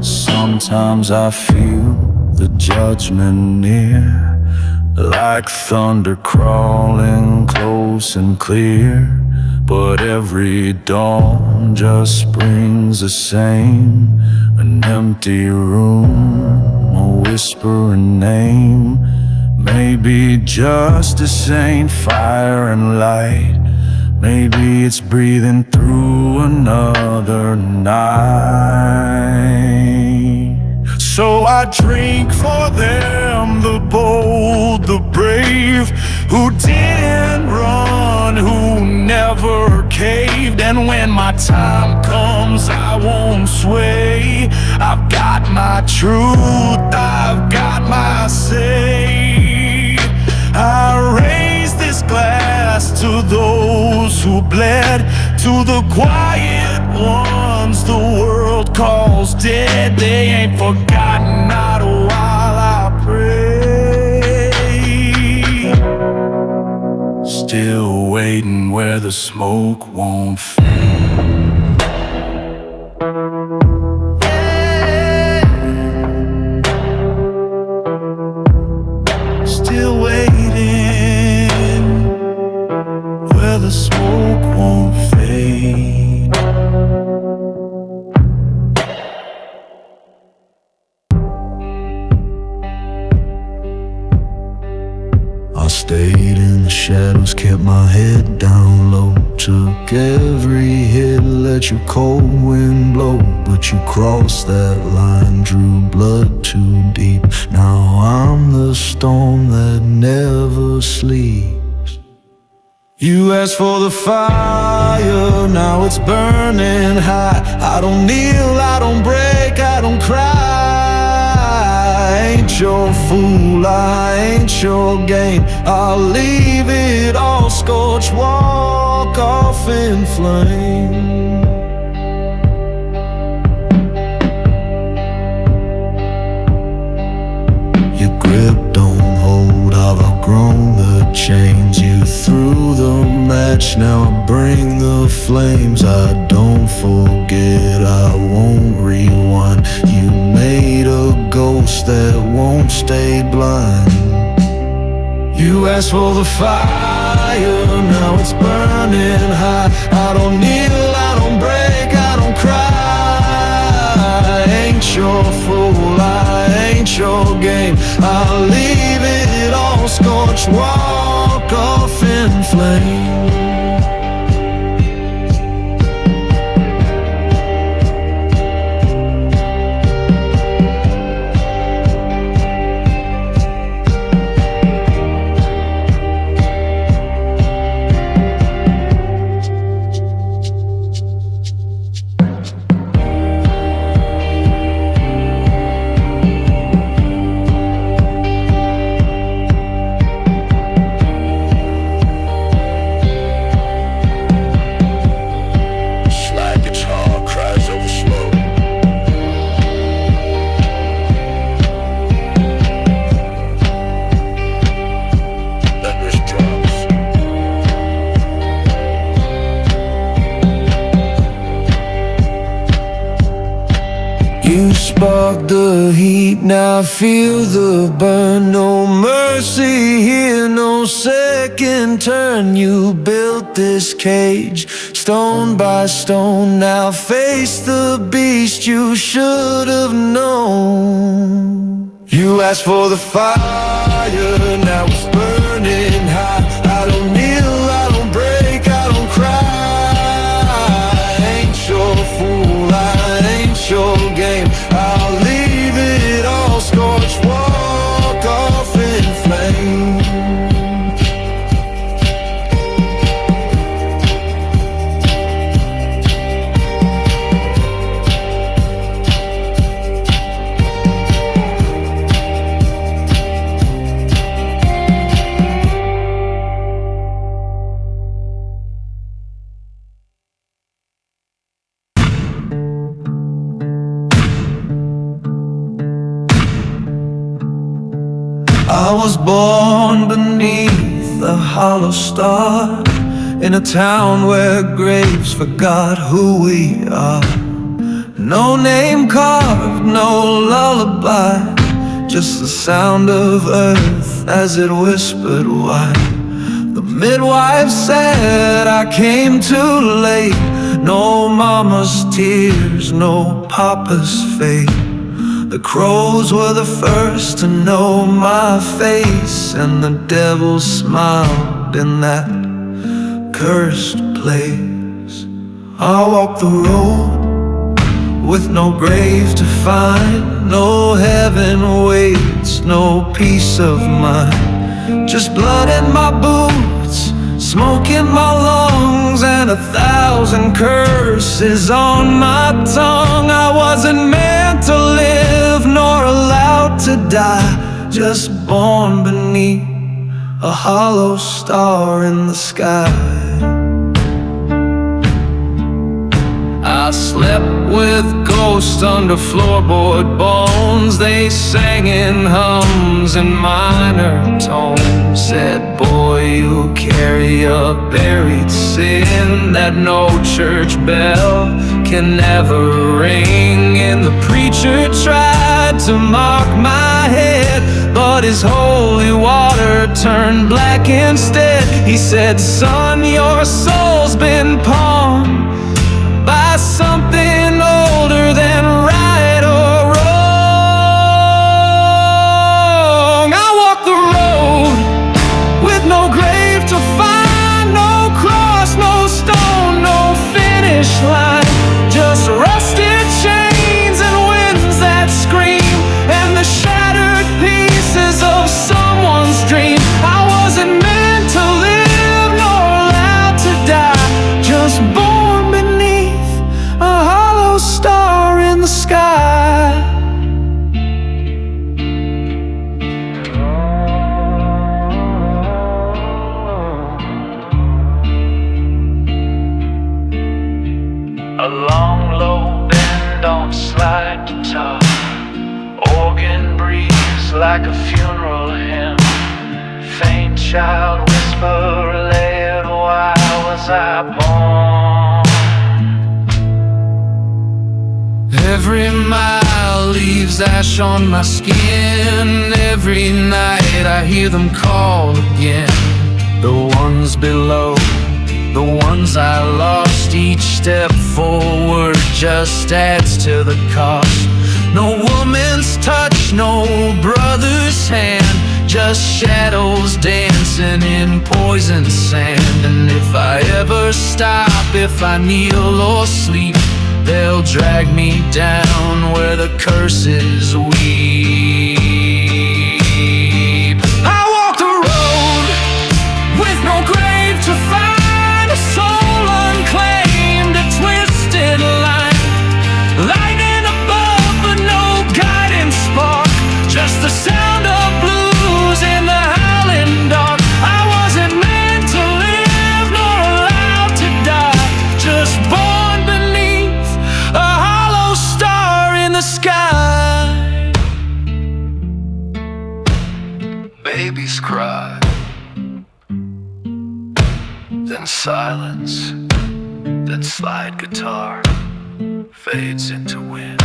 Sometimes I feel the judgment near, like thunder crawling close and clear. But every dawn just brings the same, an empty room, a whispering name. Maybe justice ain't fire and light, maybe it's breathing through another night. So I drink for them, the bold, the brave, who didn't run, who never caved. And when my time comes, I won't sway. I've got my truth, I've got my say. I raise this glass to those who bled, to the quiet ones the world calls dead. They ain't forgotten, not while I pray. Still waiting where the smoke won't fade. Still waiting where the smoke won't fade. just kept my head down low. Took every hit, let your cold wind blow. But you crossed that line, drew blood too deep. Now I'm the storm that never sleeps. You asked for the fire, now it's burning high. I don't kneel, I don't break, I don't cry. I ain't your fool, I ain't your game. I'll leave it all scorched, walk off in flame. Your grip don't hold, I've outgrown the chains. You threw the match, now I bring the flames. I don't forget, I won't rewind. You made a ghost that won't stay blind. You asked for the fire, now it's burning high. I don't kneel, I don't break, I don't cry. I ain't your fool, I ain't your game. I'll leave it all scorched, walk off in flames. You sparked the heat, now I feel the burn. No mercy here, no second turn. You built this cage, stone by stone. Now face the beast you should have known. You asked for the fire, now it's burning high. I don't kneel, I don't break, I don't cry. I ain't your fool, I ain't your game. I'll leave it all scorched, walk off in flames. I was born beneath a hollow star, in a town where graves forgot who we are. No name carved, no lullaby, just the sound of earth as it whispered why. The midwife said I came too late. No mama's tears, no papa's fate. The crows were the first to know my face, and the devil smiled in that cursed place. I walked the road with no grave to find. No heaven waits, no peace of mind. Just blood in my boots, smoke in my lungs, and 1,000 curses on my tongue. I wasn't meant to live, nor allowed to die, just born beneath a hollow star in the sky. I slept with ghosts under floorboard bones. They sang in hums and minor tones. Said, boy, you carry a buried sin that no church bell can never ring. And the preacher tried to mark my head, but his holy water turned black instead. He said, son, your soul's been pawned by something older than right or wrong. I walk the road with no grave to find. like a funeral hymn. Faint child whisper, late, why was I born? Every mile leaves ash on my skin. Every night I hear them call again. The ones below, the ones I lost. Each step forward just adds to the cost. No woman's touch, no brother's hand, just shadows dancing in poison sand. And if I ever stop, if I kneel or sleep, they'll drag me down where the curses weep. I walk the road with no grave to find, a soul unclaimed, a twisted line. Lightning above but no guiding spark, just the sound of blues in the howling dark. I wasn't meant to live nor allowed to die, just born beneath a hollow star in the sky. Babies cry, then silence, then slide guitar fades into wind.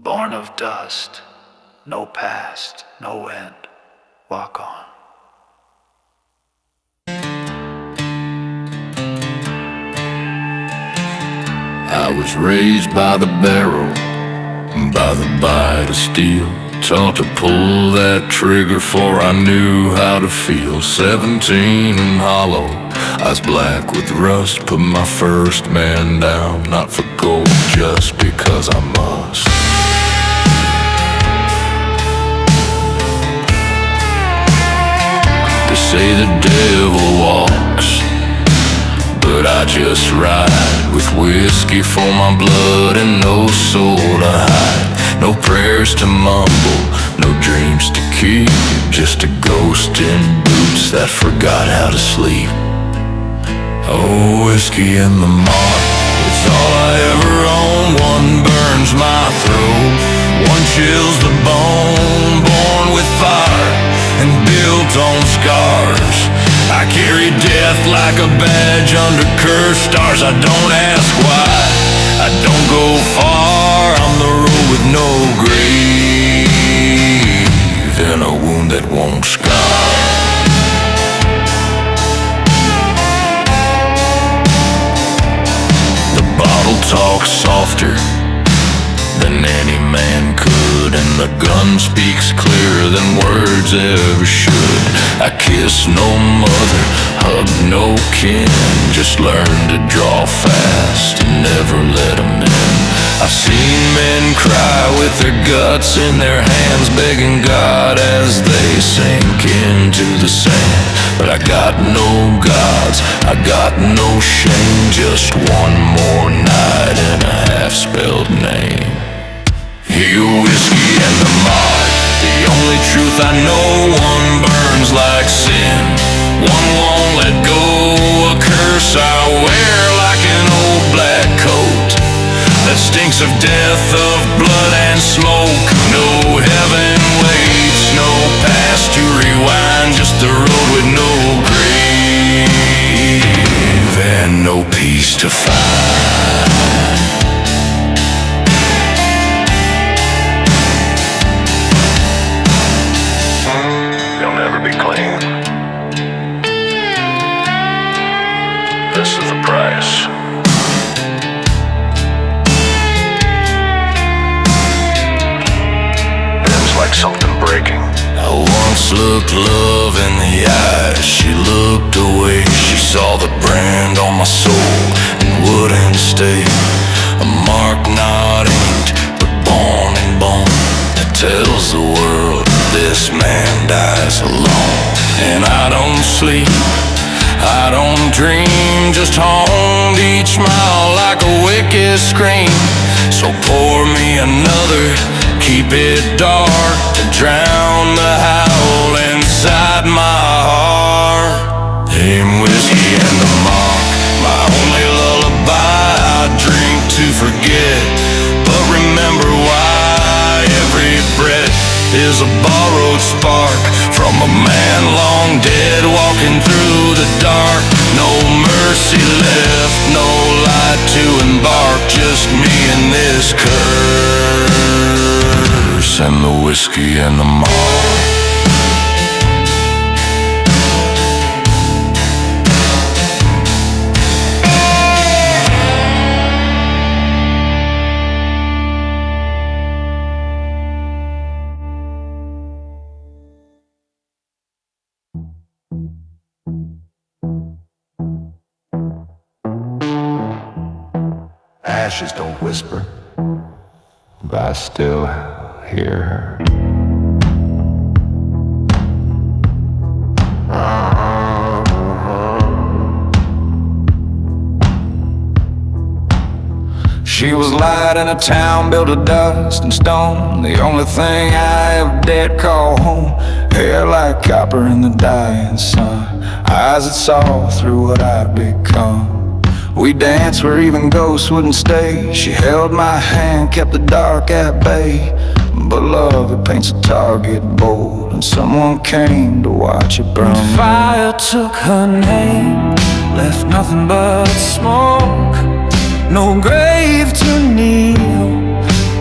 Born of dust, no past, no end, walk on. I was raised by the barrel, by the bite of steel, taught to pull that trigger for I knew how to feel. 17 and hollow, eyes black with rust, put my first man down, not for gold, just because I must. They say the devil walks, but I just ride with whiskey for my blood and no soul to hide. No prayers to mumble, no dreams to keep, just a ghost in boots that forgot how to sleep. Oh, whiskey in the mark, it's all I ever own. One burns my throat, one chills the bone. Born with fire and built on scars, I carry death like a badge under cursed stars. I don't ask why, I don't go far. I'm the road with no grave and a wound that won't scar. The bottle talks softer than any man could, and the gun speaks clearer than words ever should. I kiss no mother, hug no kin, just learn to draw fast and never let them in. I've seen men cry with their guts in their hands, begging God as they sink into the sand. But I got no gods, I got no shame, just one more night and a half-spelled name. Here, whiskey and the mark, the only truth I know. One burns like sin, one won't let go. A curse I wear like an old black coat that stinks of death, of blood and smoke. No heaven waits, no past to rewind, just a road with no grave and no peace to find. This is the price. Feels like something breaking. I once looked love in the eyes, she looked away. She saw the brand on my soul and wouldn't stay. A mark not inked, but born in bone, that tells the world this man dies alone. And I don't sleep, I don't dream, just haunt each mile like a wicked scream. So pour me another, keep it dark to drown the howl inside my heart. Aim whiskey and the mark, my only lullaby. I drink to forget, but remember why is a borrowed spark from a man long dead walking through the dark. No mercy left, no light to embark, just me and this curse and the whiskey and the malt. Ashes don't whisper, but I still hear her. She was light in a town built of dust and stone, the only thing I ever dared call home. Hair like copper in the dying sun, eyes that saw through what I'd become. We danced where even ghosts wouldn't stay. She held my hand, kept the dark at bay. But love, it paints a target bold, and someone came to watch it burn. When fire took her name, left nothing but smoke. No grave to kneel,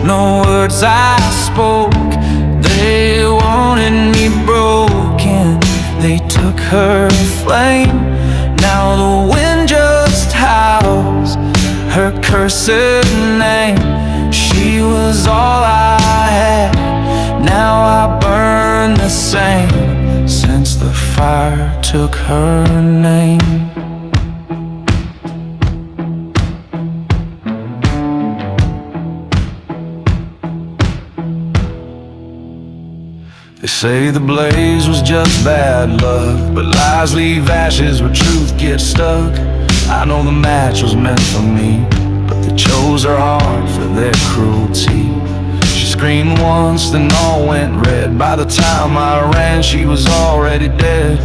no words I spoke. They wanted me broken, they took her flame. Now the wind just howls her cursed name. She was all I had, now I burn the same, since the fire took her name. They say the blaze was just bad luck, but lies leave ashes where truth gets stuck. I know the match was meant for me, but they chose her heart for their cruelty. She screamed once, then all went red. By the time I ran, she was already dead.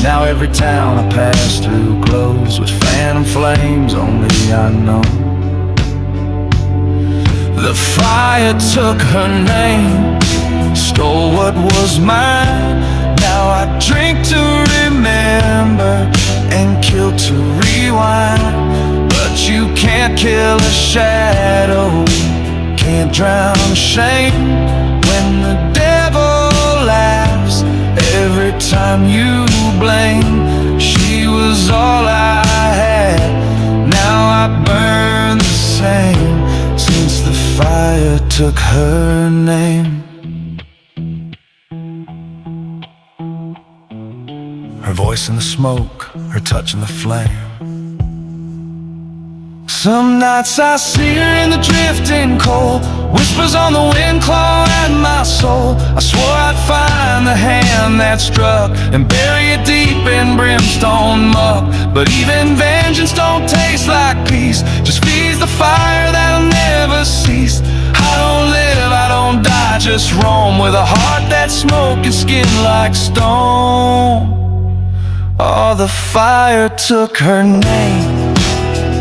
Now every town I pass through glows with phantom flames only I know. The fire took her name, stole what was mine. Now I drink to remember and kill to rewind. But you can't kill a shadow, can't drown shame. When the devil laughs every time you blame. She was all I had, now I burn the same, since the fire took her name. Her voice in the smoke, her touch in the flame. Some nights I see her in the drifting cold, whispers on the wind claw at my soul. I swore I'd find the hand that struck and bury it deep in brimstone muck. But even vengeance don't taste like peace, just feeds the fire that'll never cease. I don't live, I don't die, just roam with a heart that's smoke and skin like stone. Oh, the fire took her name,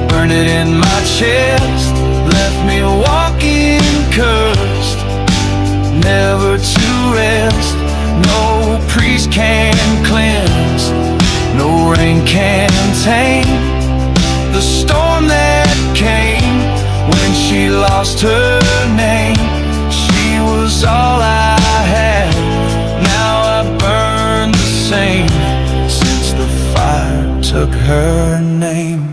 burned it in my chest, left me walking cursed, never to rest. No priest can cleanse, no rain can tame the storm that came when she lost her name. She was all I had, now I burn the same, since the fire took her name.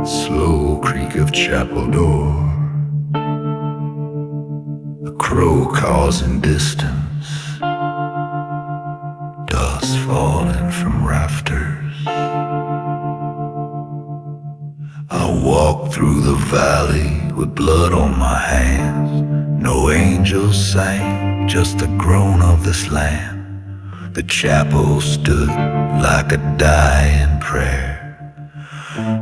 Slow creak of chapel door, a crow causing distance, dust falling from rafters. I walk through the valley with blood on my hands. No angels sang, just the groan of this land. The chapel stood like a dying prayer,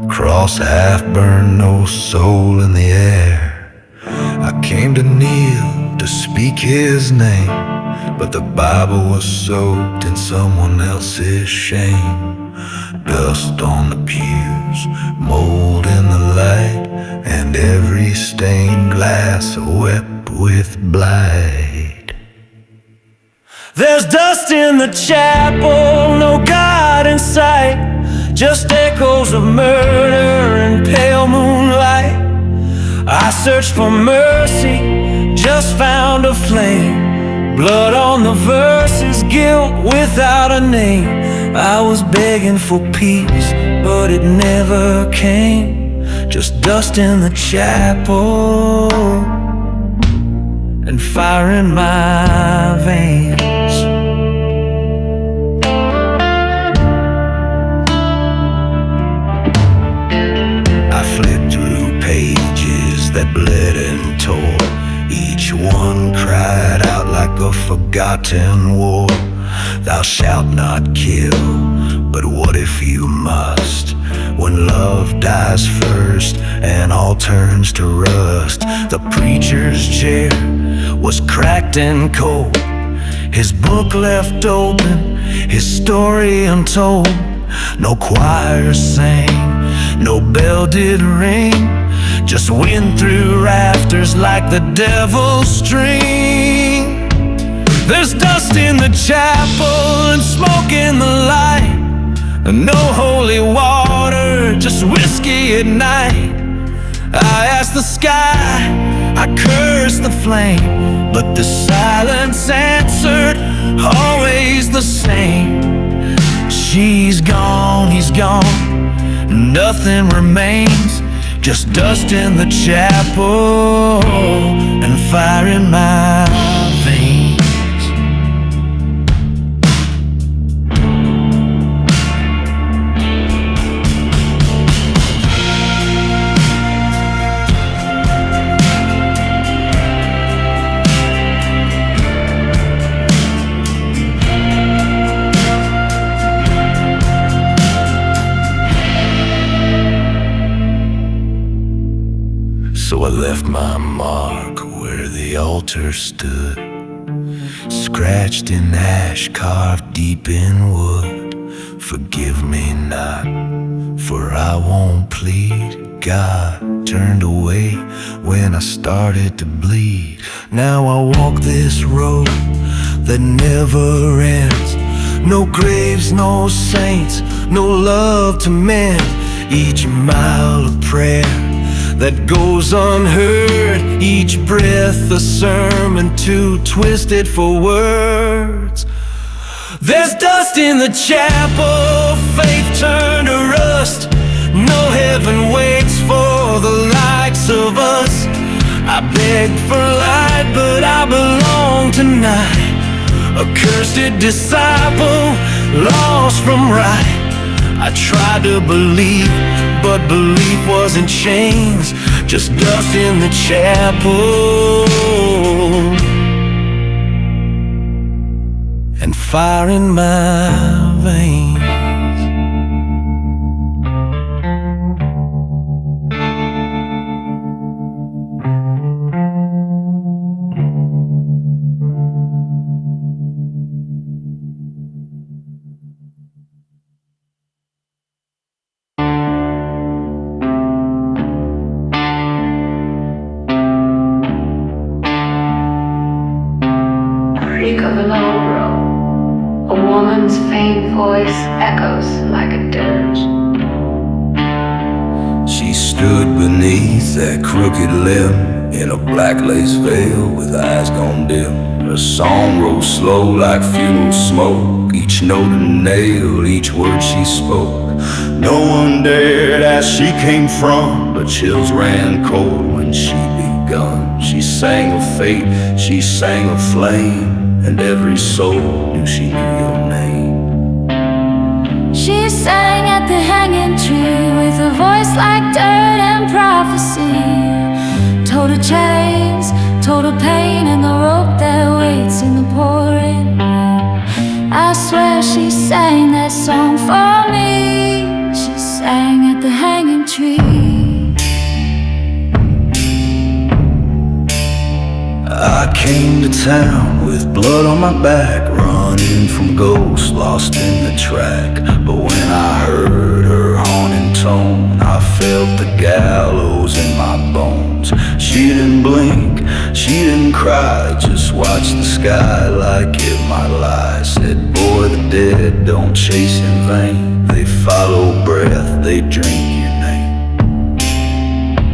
cross half burned, no soul in the air. I came to kneel, to speak his name, but the Bible was soaked in someone else's shame. Dust on the pews, mold in the light, and every stained glass wept with blight. There's dust in the chapel, no God in sight, just echoes of murder and pale moonlight. I searched for mercy, just found a flame, blood on the verses, guilt without a name. I was begging for peace, but it never came. Just dust in the chapel and fire in my veins. I flipped through pages that bled and tore. Each one cried out like a forgotten war. Thou shalt not kill, but what if you must? When love dies first and all turns to rust. The preacher's chair was cracked and cold, his book left open, his story untold. No choir sang, no bell did ring, just wind through rafters like the devil's string. There's dust in the chapel and smoke in the light, no holy water, just whiskey at night. I asked the sky, I cursed the flame, but the silence answered, always the same. She's gone, he's gone, nothing remains, just dust in the chapel and fire in my veins. So I left my mark where the altar stood, scratched in ash, carved deep in wood. Forgive me not, for I won't plead. God turned away when I started to bleed. Now I walk this road that never ends. No graves, no saints, no love to mend. Each mile of prayer that goes unheard, each breath a sermon too twisted for words. There's dust in the chapel, faith turned to rust. No heaven waits for the likes of us. I beg for light, but I belong tonight. A cursed disciple, lost from right. I tried to believe, but belief was in chains, just dust in the chapel and fire in my veins. Of a low row, a woman's faint voice echoes like a dirge. She stood beneath that crooked limb in a black lace veil with eyes gone dim. Her song rose slow like funeral smoke, each note a nail, each word she spoke. No one dared ask she came from, but chills ran cold when she begun. She sang of fate, she sang of flame, and every soul knew she knew your name. She sang at the hanging tree with a voice like dirt and prophecy. Told her chains, told her pain, and the rope that waits in the pouring rain. I swear she sang that song for me. She sang at the hanging tree. I came to town with blood on my back, running from ghosts lost in the track. But when I heard her haunting tone, I felt the gallows in my bones. She didn't blink, she didn't cry, just watched the sky like it might lie. Said, boy, the dead don't chase in vain, they follow breath, they drink your name.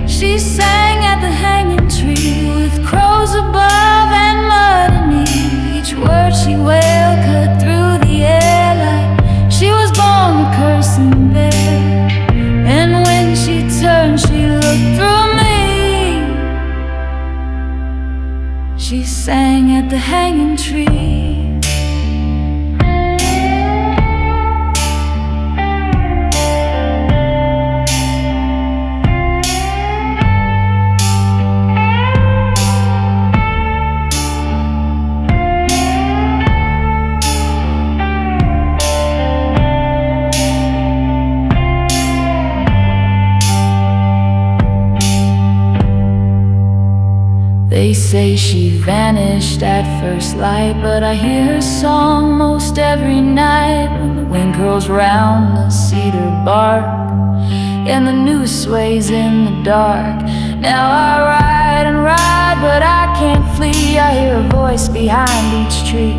She sang at the hanging tree with crows above and mud beneath. Each word she wailed cut through the air like she was born to curse and bear. And when she turned, she looked through me. She sang at the hanging tree. They say she vanished at first light, but I hear her song most every night. When the wind curls round the cedar bark and the noose sways in the dark. Now I ride and ride, but I can't flee. I hear a voice behind each tree,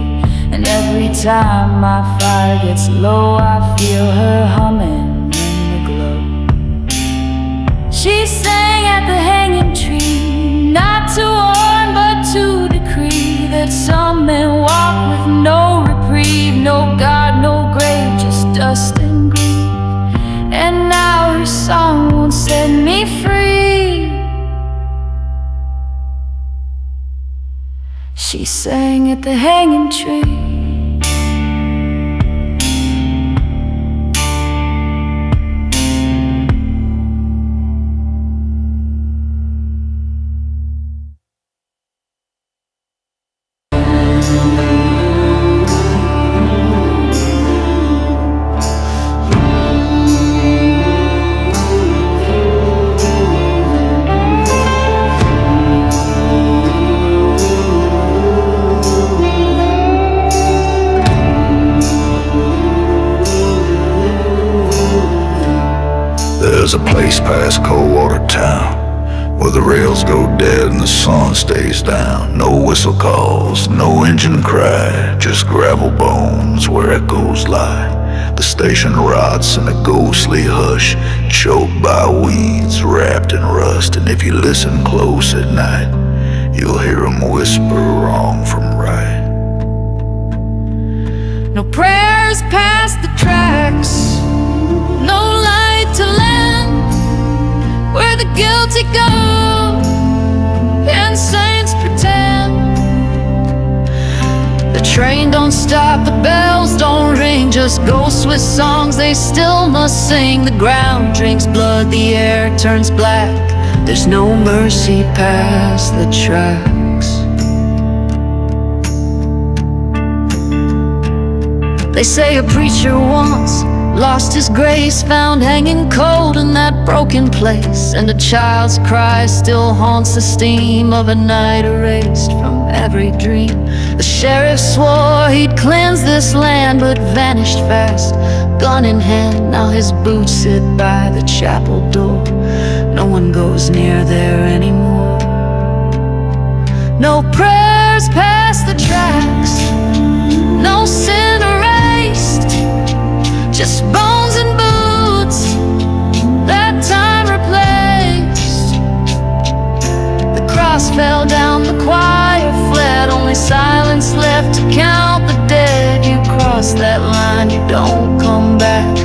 and every time my fire gets low, I feel her humming in the glow. She sang at the hanging tree, not to warn but to decree that some men walk with no reprieve, no God, no grave, just dust and grief. And now her song won't set me free. She sang at the hanging tree. There's a place past Coldwater Town where the rails go dead and the sun stays down. No whistle calls, no engine cry, just gravel bones where echoes lie. The station rots in a ghostly hush, choked by weeds, wrapped in rust. And if you listen close at night, you'll hear them whisper wrong from right. No prayers past the tracks, no light to land, where the guilty go and saints pretend. The train don't stop, the bells don't ring, just ghosts with songs they still must sing. The ground drinks blood, the air turns black, there's no mercy past the tracks. They say a preacher once lost his grace, found hanging cold in that broken place, and a child's cry still haunts the steam of a night erased from every dream. The sheriff swore he'd cleanse this land, but vanished fast, gun in hand. Now his boots sit by the chapel door, no one goes near there anymore. No prayers past the tracks, no sin erased, just bones and boots that time replaced. The cross fell down, the choir fled, only silence left to count the dead. You cross that line, you don't come back,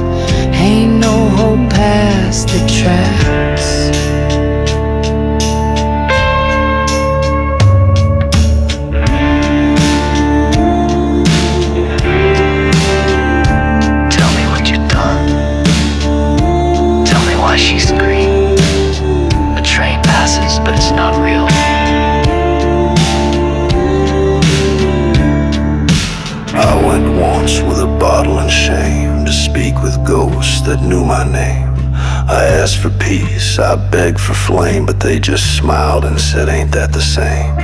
ain't no hope past the tracks. She screamed. A train passes, but it's not real. I went once with a bottle and shame to speak with ghosts that knew my name. I asked for peace, I begged for flame, but they just smiled and said, ain't that the same?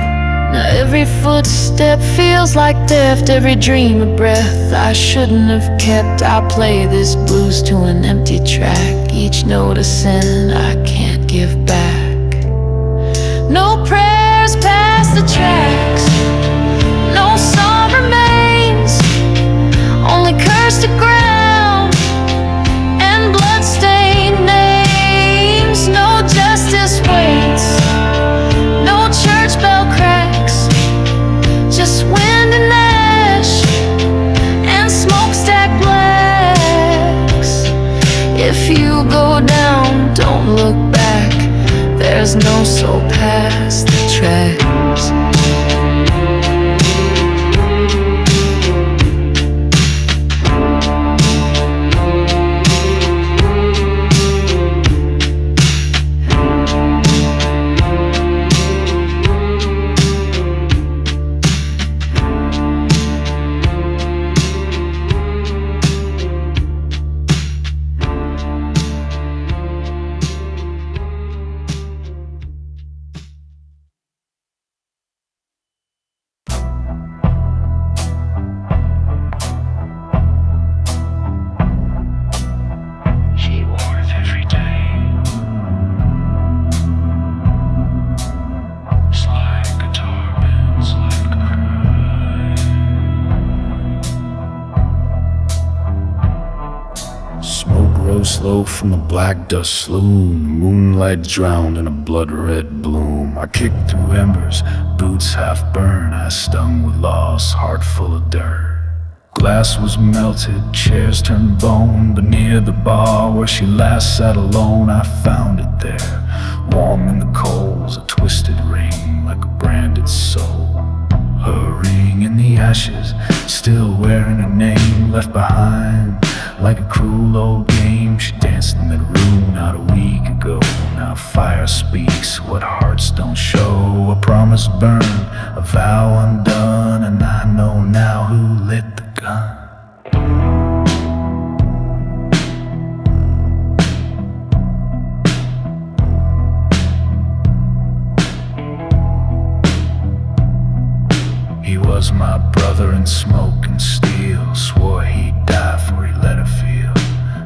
Every footstep feels like theft, every dream a breath I shouldn't have kept. I play this blues to an empty track, each note a sin I can't give back. No prayers past the tracks, no song remains, only cursed ground and bloodstained names. No justice waits, no church bell cracks, just wind and ash and smokestack blacks. If you go down, don't look back, there's no soul past the tracks. Slow from the black dust slume, moonlight drowned in a blood-red bloom. I kicked through embers, boots half burned. I stung with loss, heart full of dirt. Glass was melted, chairs turned bone, but near the bar where she last sat alone, I found it there, warm in the coals, a twisted ring like a branded soul. Her ring in the ashes, still wearing her name, left behind like a cruel old game. She danced in that room not a week ago. Now fire speaks what hearts don't show. A promise burned, a vow undone, and I know now who lit the gun. He was my brother in smoke and steel, swore he'd die for he let her feel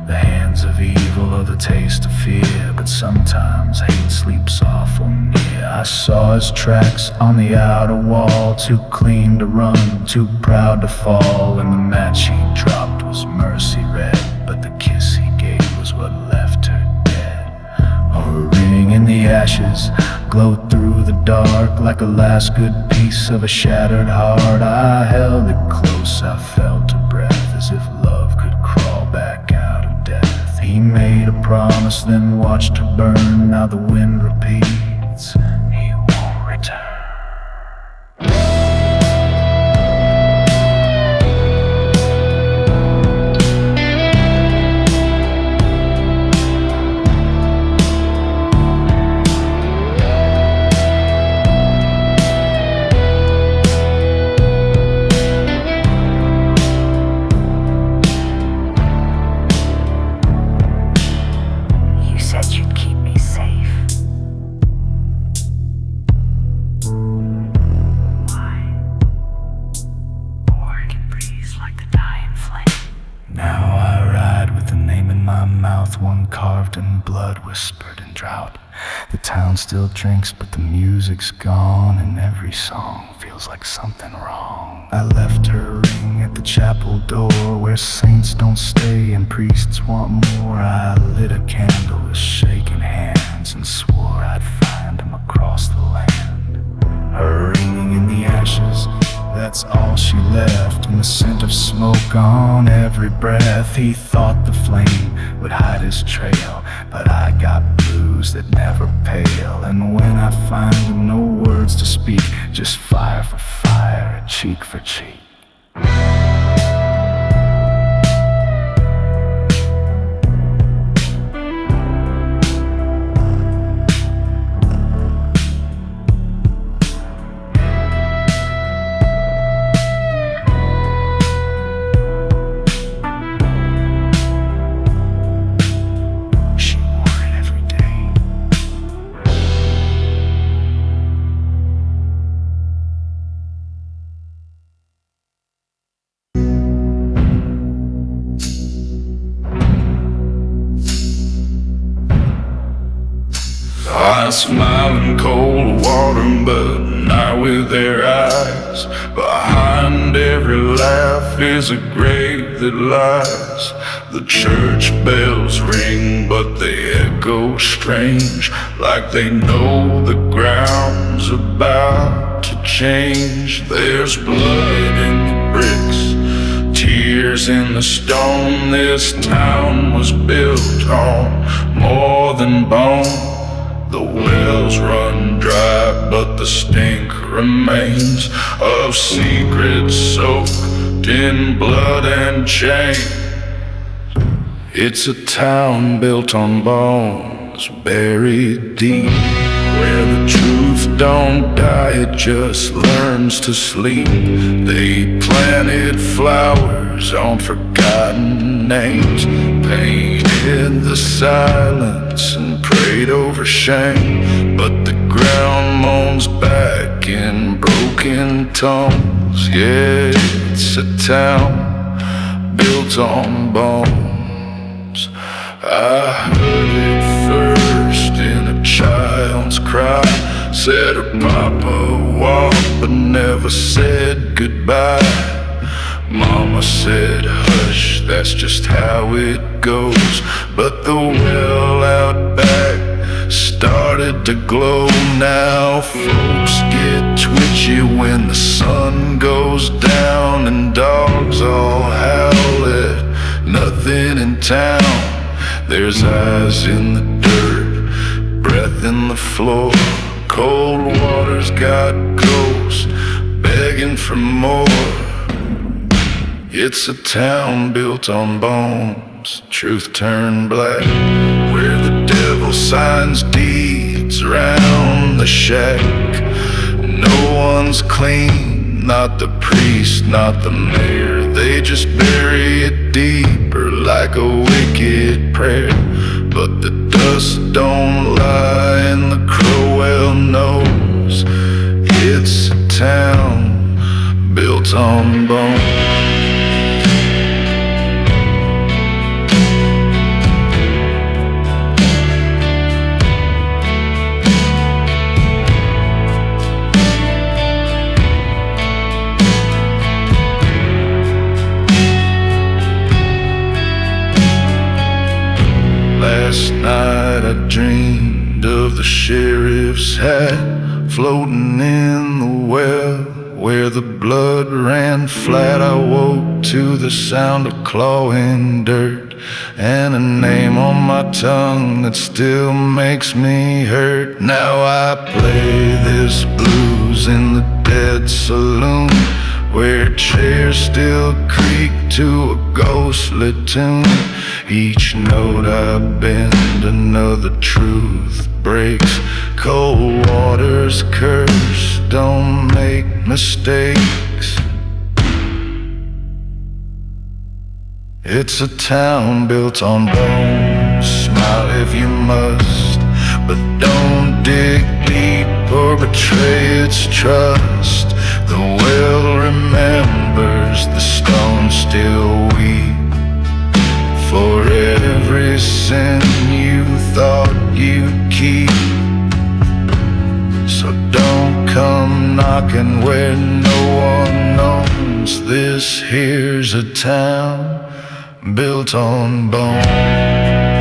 the hands of evil or the taste of fear. But sometimes hate sleeps awful near. I saw his tracks on the outer wall, too clean to run, too proud to fall. And the match he dropped was mercy red, but the kiss he gave was what left her dead. A ring in the ashes glowed through the dark like a last good piece of a shattered heart. I held it close, I felt her breath, as if love could crawl back out of death. He made a promise, then watched her burn. Now the wind repeats, he won't return. One carved in blood, whispered in drought. The town still drinks, but the music's gone, and every song feels like something wrong. I left her ring at the chapel door, where saints don't stay and priests want more. I lit a candle with shaking hands and swore I'd find him across the land. Her ringing in the ashes, that's all she left, and the scent of smoke on every breath. He thought the flame would hide his trail, but I got blues that never pale. And when I find him, no words to speak, just fire for fire, cheek for cheek. smiling cold water, but not with their eyes. Behind every laugh is a grave that lies. The church bells ring, but they echo strange, like they know the ground's about to change. There's blood in the bricks, tears in the stone. This town was built on more than bone. The wells run dry, but the stink remains of secrets soaked in blood and shame. It's a town built on bones, buried deep, where the truth don't die, it just learns to sleep. They planted flowers on forgotten names, painted the silence and prayed over shame. But the ground moans back in broken tones. Yeah, it's a town built on bones. I heard it first in a child's cry. Said her papa walked but never said goodbye. Mama said hush, that's just how it goes. But the well out back started to glow. Now folks get twitchy when the sun goes down, and dogs all howl at nothing in town. There's eyes in the dirt, breath in the floor. Cold water's got ghosts begging for more. It's a town built on bones, truth turned black, where the devil signs deeds around the shack. No one's clean, not the priest, not the mayor. They just bury it deeper like a wicked prayer. But the dust don't lie and the crow well knows. It's a town built on bones. Last night I dreamed of the sheriff's hat floating in the well where the blood ran flat. I woke to the sound of clawing dirt and a name on my tongue that still makes me hurt. Now I play this blues in the dead saloon, where chairs still creak to a ghostly tune. Each note I bend, another truth breaks. Cold water's curse, don't make mistakes. It's a town built on bones. Smile if you must, but don't dig deep or betray its trust. The well remembers, the stones still weep for every sin you thought you'd keep. So don't come knocking where no one knows. This here's a town built on bones.